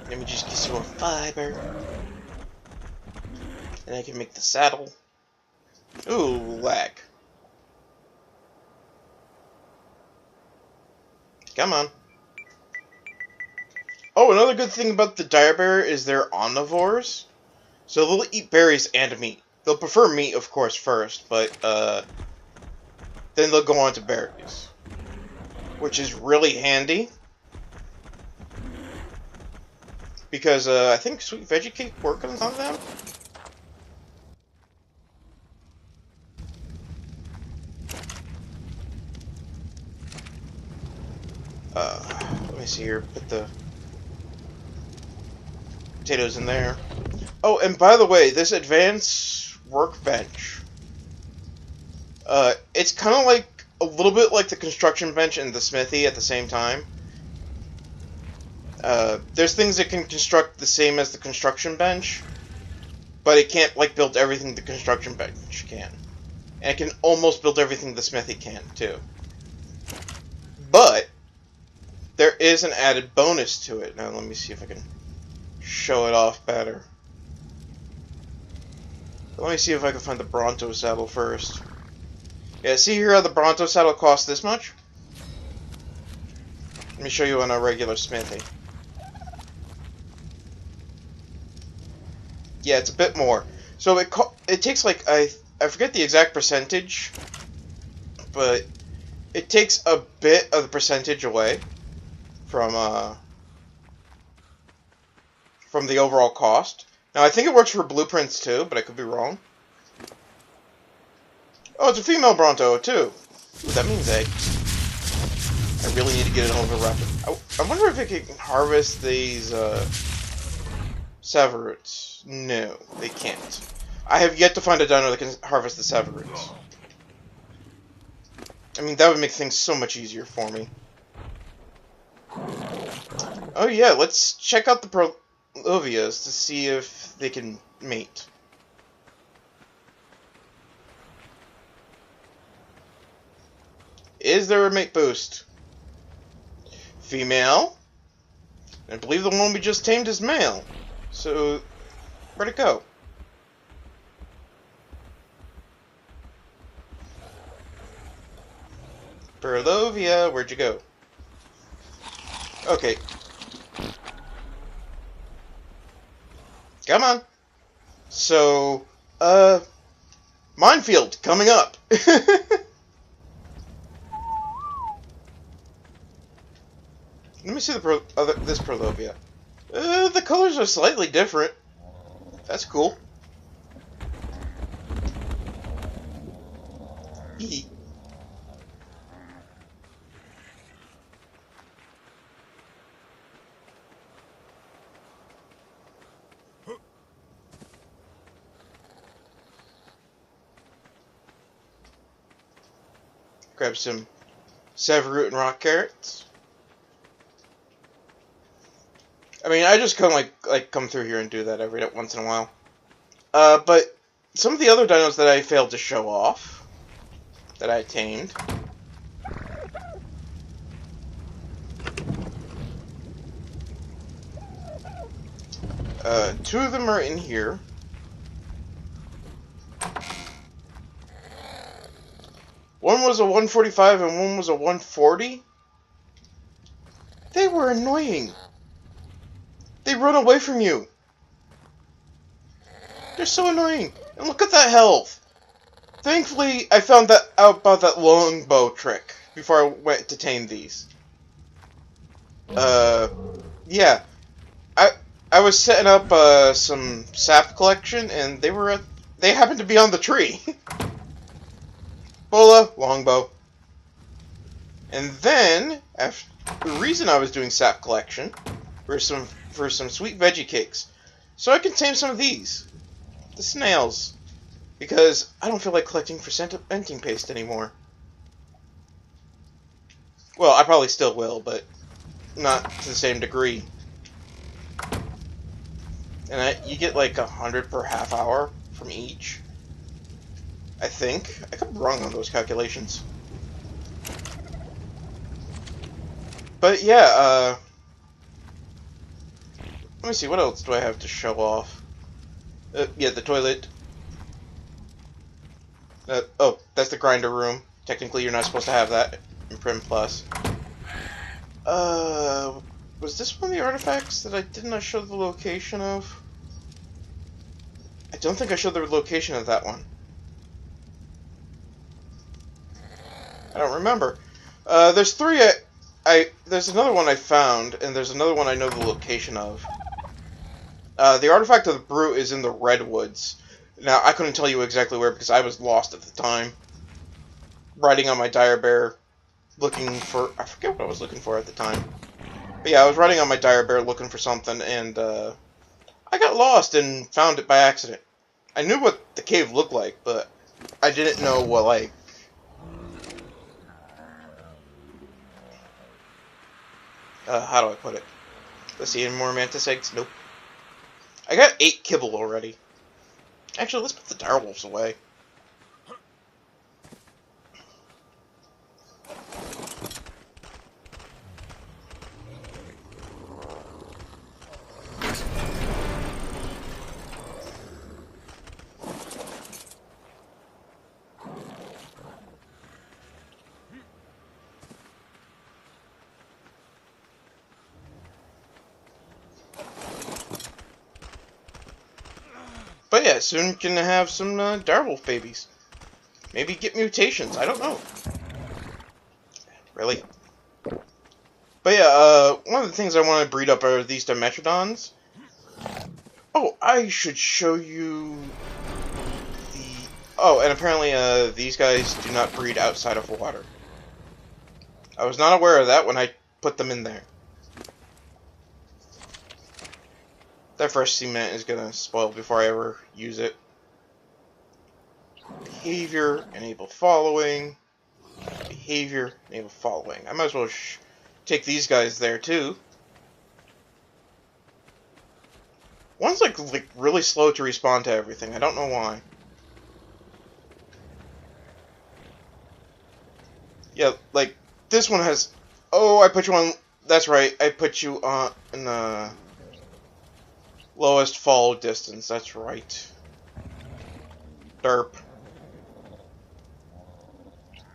Speaker 1: Let me just get some more fiber. And I can make the saddle. Ooh, lag. Come on. Oh, another good thing about the dire bear is they're omnivores. So they'll eat berries and meat. They'll prefer meat, of course, first, but, then they'll go on to berries, which is really handy. Because I think Sweet Veggie Cake works on them. Let me see here. Put the potatoes in there. Oh, and by the way, this advanced workbench, it's kind of like a little bit like the construction bench and the smithy at the same time. There's things that can construct the same as the construction bench, but it can't like build everything the construction bench can. And it can almost build everything the smithy can too. But there is an added bonus to it. Now let me see if I can show it off better. Let me see if I can find the Bronto saddle first. Yeah, see here how the Bronto saddle costs this much? Let me show you on a regular smithy. Yeah, it's a bit more. So it takes like, I forget the exact percentage, but it takes a bit of the percentage away from the overall cost. Now, I think it works for blueprints too, but I could be wrong. Oh, it's a female Bronto too. Ooh, that means egg. I really need to get it over rapid. I wonder if it can harvest these Severoots. No, they can't. I have yet to find a dino that can harvest the Severoots. I mean, that would make things so much easier for me. Oh yeah, let's check out the Prolovias to see if they can mate. Is there a mate boost? Female. I believe the one we just tamed is male. So, where'd it go? Perlovia, where'd you go? Okay. Come on. So, minefield coming up. Let me see this Perlovia. The colors are slightly different. That's cool. Eee. Grab some Severoot and rock carrots. I mean, I just come come through here and do that every once in a while. But some of the other dinos that I failed to show off, that I tamed. Two of them are in here. One was a 145 and one was a 140. They were annoying. They run away from you. They're so annoying. And look at that health. Thankfully, I found that out about that longbow trick before I went to tame these. Yeah. I was setting up some sap collection, and they happened to be on the tree. Bola, longbow. And then, the reason I was doing sap collection for some sweet veggie cakes, so I can tame some of these, the snails, because I don't feel like collecting for cementing paste anymore. Well, I probably still will, but not to the same degree. And you get like 100 per half hour from each. I think. I could be wrong on those calculations. But yeah, let me see, what else do I have to show off? Yeah, the toilet. Oh, that's the grinder room. Technically, you're not supposed to have that in Prim Plus. Was this one of the artifacts that I did not show the location of? I don't think I showed the location of that one. don't remember. There's three. There's another one I found, and there's another one I know the location of. The artifact of the brute is in the redwoods. Now I couldn't tell you exactly where because I was lost at the time, riding on my dire bear, looking for. I forget what I was looking for at the time. But yeah, I was riding on my dire bear looking for something, and I got lost and found it by accident. I knew what the cave looked like, but I didn't know what, like... how do I put it? Let's see, any more mantis eggs? Nope. I got 8 kibble already. Actually, let's put the direwolves away. But yeah, soon can have some direwolf babies. Maybe get mutations, I don't know. Really? But yeah, one of the things I want to breed up are these Dimetrodons. Oh, I should show you the... Oh, and apparently these guys do not breed outside of water. I was not aware of that when I put them in there. That fresh cement is gonna spoil before I ever use it. Behavior, enable following. Behavior, enable following. I might as well take these guys there too. One's like really slow to respond to everything. I don't know why. Yeah, like this one has. Oh, I put you on. That's right. I put you on lowest follow distance. That's right. Derp.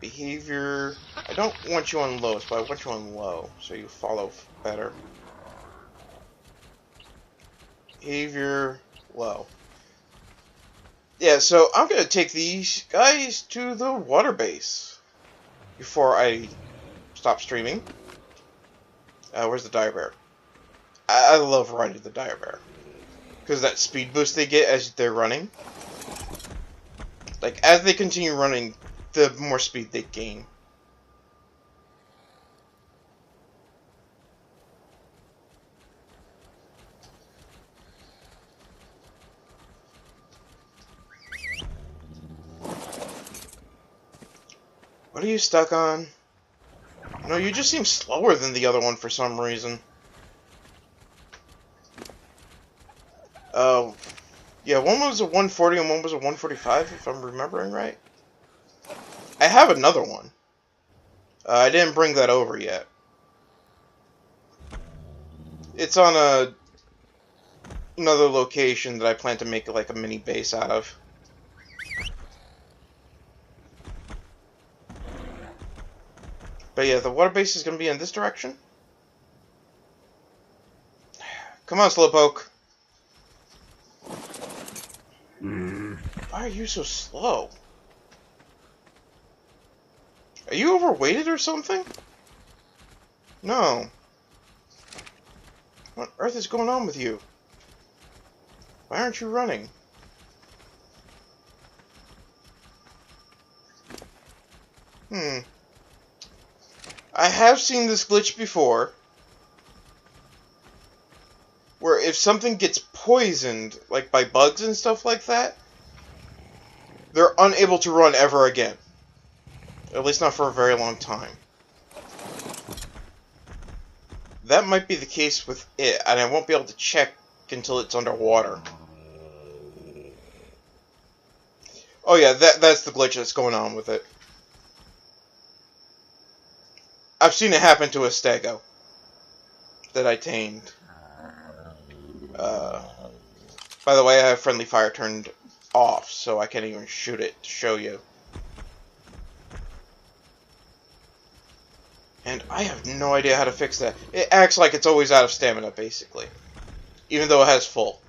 Speaker 1: Behavior. I don't want you on lowest, but I want you on low, so you follow better. Behavior low. Yeah, so I'm gonna take these guys to the water base before I stop streaming. Where's the dire bear? I love riding the dire bear because that speed boost they get as they're running. Like as they continue running, the more speed they gain. What are you stuck on? No, you just seem slower than the other one for some reason. Yeah, one was a 140 and one was a 145, if I'm remembering right. I have another one. I didn't bring that over yet. It's on another location that I plan to make like a mini base out of. But yeah, the water base is going to be in this direction. Come on, Slowpoke. Why are you so slow? Are you overweighted or something? No. What on earth is going on with you? Why aren't you running? I have seen this glitch before, where if something gets poisoned, like by bugs and stuff like that, they're unable to run ever again. At least not for a very long time. That might be the case with it, and I won't be able to check until it's underwater. Oh yeah, that's the glitch that's going on with it. I've seen it happen to a stego that I tamed. By the way, I have friendly fire turned off, so I can't even shoot it to show you. And I have no idea how to fix that. It acts like it's always out of stamina, basically. Even though it has full.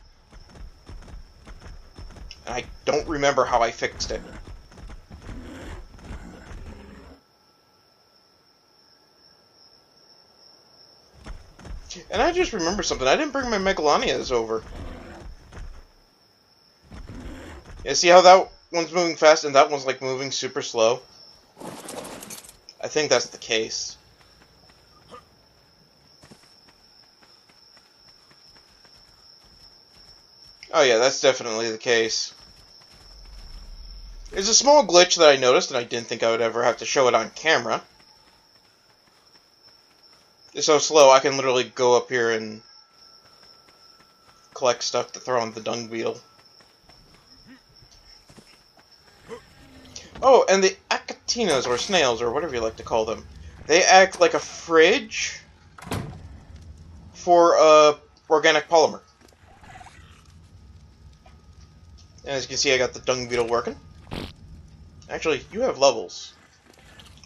Speaker 1: And I don't remember how I fixed it. And I just remembered something. I didn't bring my Megalonias over. Yeah, see how that one's moving fast and that one's like moving super slow? I think that's the case. Oh yeah, that's definitely the case. There's a small glitch that I noticed, and I didn't think I would ever have to show it on camera. It's so slow, I can literally go up here and collect stuff to throw on the dung beetle. Oh, and the acatinas, or snails, or whatever you like to call them, they act like a fridge for organic polymer. And as you can see, I got the dung beetle working. Actually, you have levels.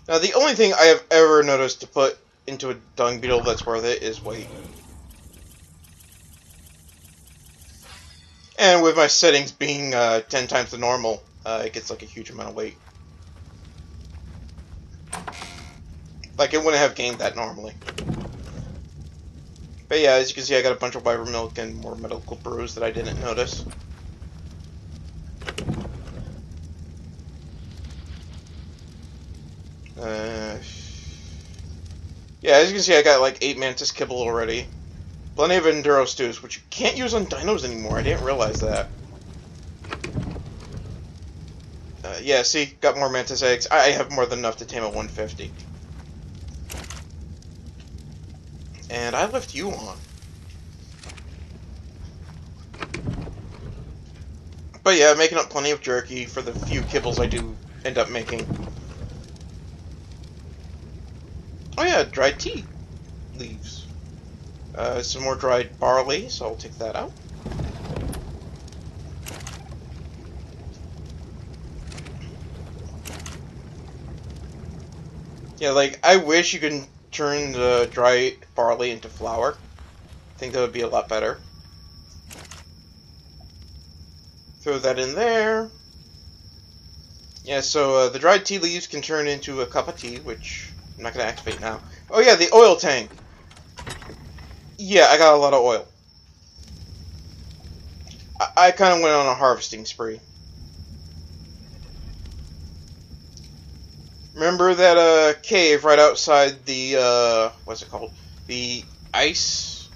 Speaker 1: Now, the only thing I have ever noticed to put into a dung beetle that's worth it is weight. And with my settings being 10 times the normal, it gets like a huge amount of weight. Like, it wouldn't have gained that normally. But yeah, as you can see, I got a bunch of wyvern milk and more medical brews that I didn't notice. Yeah, as you can see, I got like 8 mantis kibble already. Plenty of enduro stews, which you can't use on dinos anymore. I didn't realize that. Yeah, see, got more mantis eggs. I have more than enough to tame a 150. And I left you on. But yeah, making up plenty of jerky for the few kibbles I do end up making. Oh yeah, dried tea leaves. Some more dried barley, so I'll take that out. Yeah, like, I wish you could turn the dried barley into flour. I think that would be a lot better. Throw that in there. Yeah, so the dried tea leaves can turn into a cup of tea, which I'm not going to activate now. Oh yeah, the oil tank. Yeah, I got a lot of oil. I kind of went on a harvesting spree. Remember that cave right outside the what's it called? The ice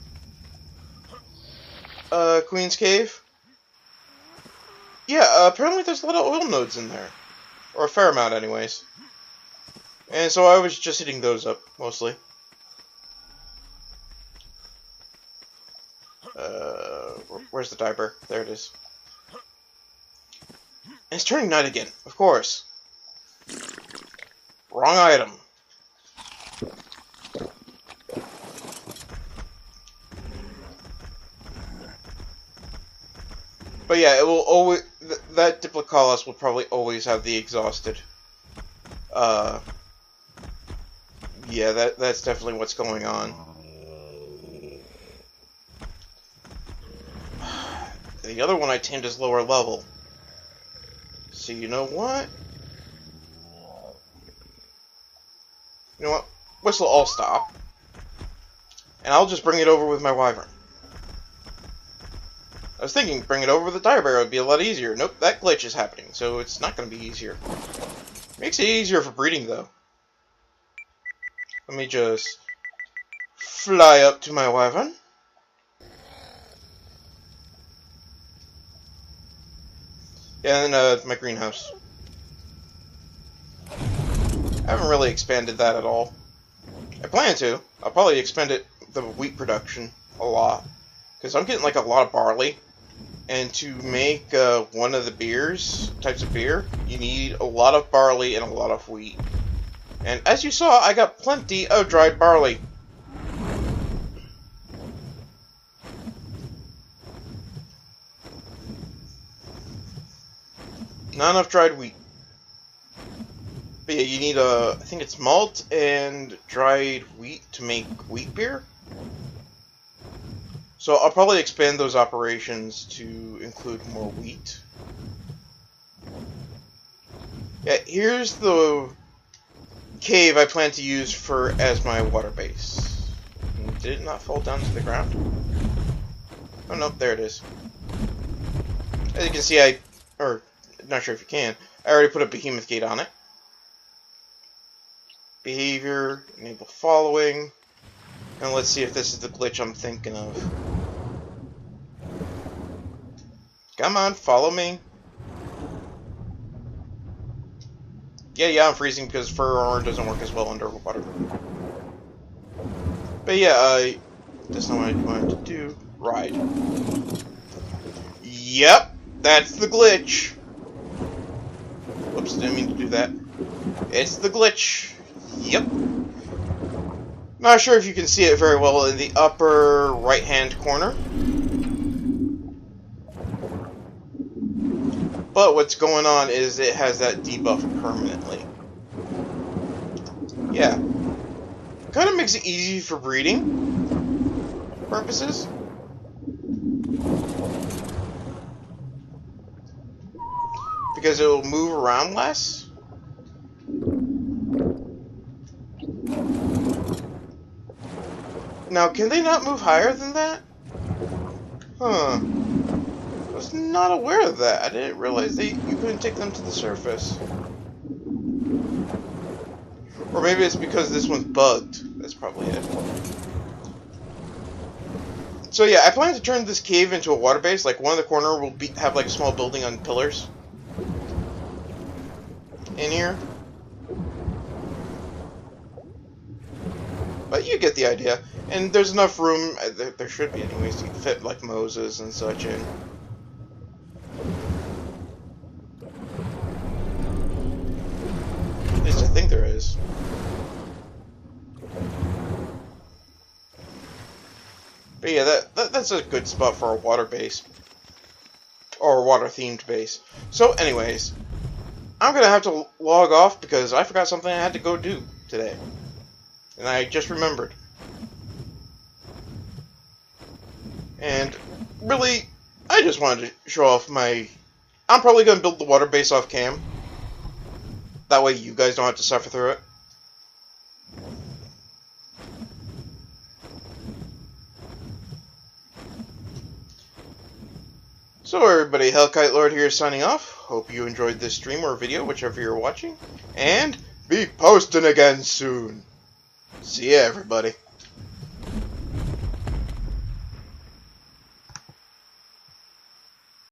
Speaker 1: Queen's Cave? Yeah, apparently there's a lot of oil nodes in there. Or a fair amount anyways. And so I was just hitting those up, mostly. Where's the diaper? There it is. And it's turning night again, of course. Wrong item. But yeah, it will always... that Diplocalus will probably always have the exhausted. Yeah, that's definitely what's going on. The other one I tamed is lower level. So you know what? You know what? Whistle all stop. And I'll just bring it over with my wyvern. I was thinking bring it over with the dire bear would be a lot easier. Nope, that glitch is happening, so it's not going to be easier. Makes it easier for breeding, though. Let me just fly up to my wyvern. Yeah, and my greenhouse. I haven't really expanded that at all. I plan to. I'll probably expand the wheat production a lot. Because I'm getting like a lot of barley. And to make one of the types of beer, you need a lot of barley and a lot of wheat. And as you saw, I got plenty of dried barley. Not enough dried wheat. But yeah, you need I think it's malt and dried wheat to make wheat beer. So I'll probably expand those operations to include more wheat. Yeah, here's the cave I plan to use as my water base. And did it not fall down to the ground? Oh, nope, there it is. As you can see, not sure if you can, I already put a behemoth gate on it. Behavior, enable following, and let's see if this is the glitch I'm thinking of. Come on, follow me. Yeah, I'm freezing because fur armor doesn't work as well underwater. But yeah, that's not what I wanted to do. Ride. Yep, that's the glitch. Whoops, didn't mean to do that. It's the glitch. Yep. Not sure if you can see it very well in the upper right-hand corner. But what's going on is it has that debuff permanently. Yeah. Kind of makes it easy for breeding purposes. Because it will move around less. Now, can they not move higher than that? Huh. I was not aware of that. I didn't realize you couldn't take them to the surface. Or maybe it's because this one's bugged. That's probably it. So yeah, I plan to turn this cave into a water base. Like, one of the corner will have like a small building on pillars. In here. But you get the idea. And there's enough room, there should be anyways, to fit like Moses and such in. At least I think there is. But yeah, that's a good spot for a water base. Or a water-themed base. So anyways, I'm going to have to log off because I forgot something I had to go do today. And I just remembered. And really, I just wanted to show off my... I'm probably going to build the water base off cam. That way you guys don't have to suffer through it. So everybody, Hellkite Lord here signing off. Hope you enjoyed this stream or video, whichever you're watching. And be posting again soon. See ya, everybody.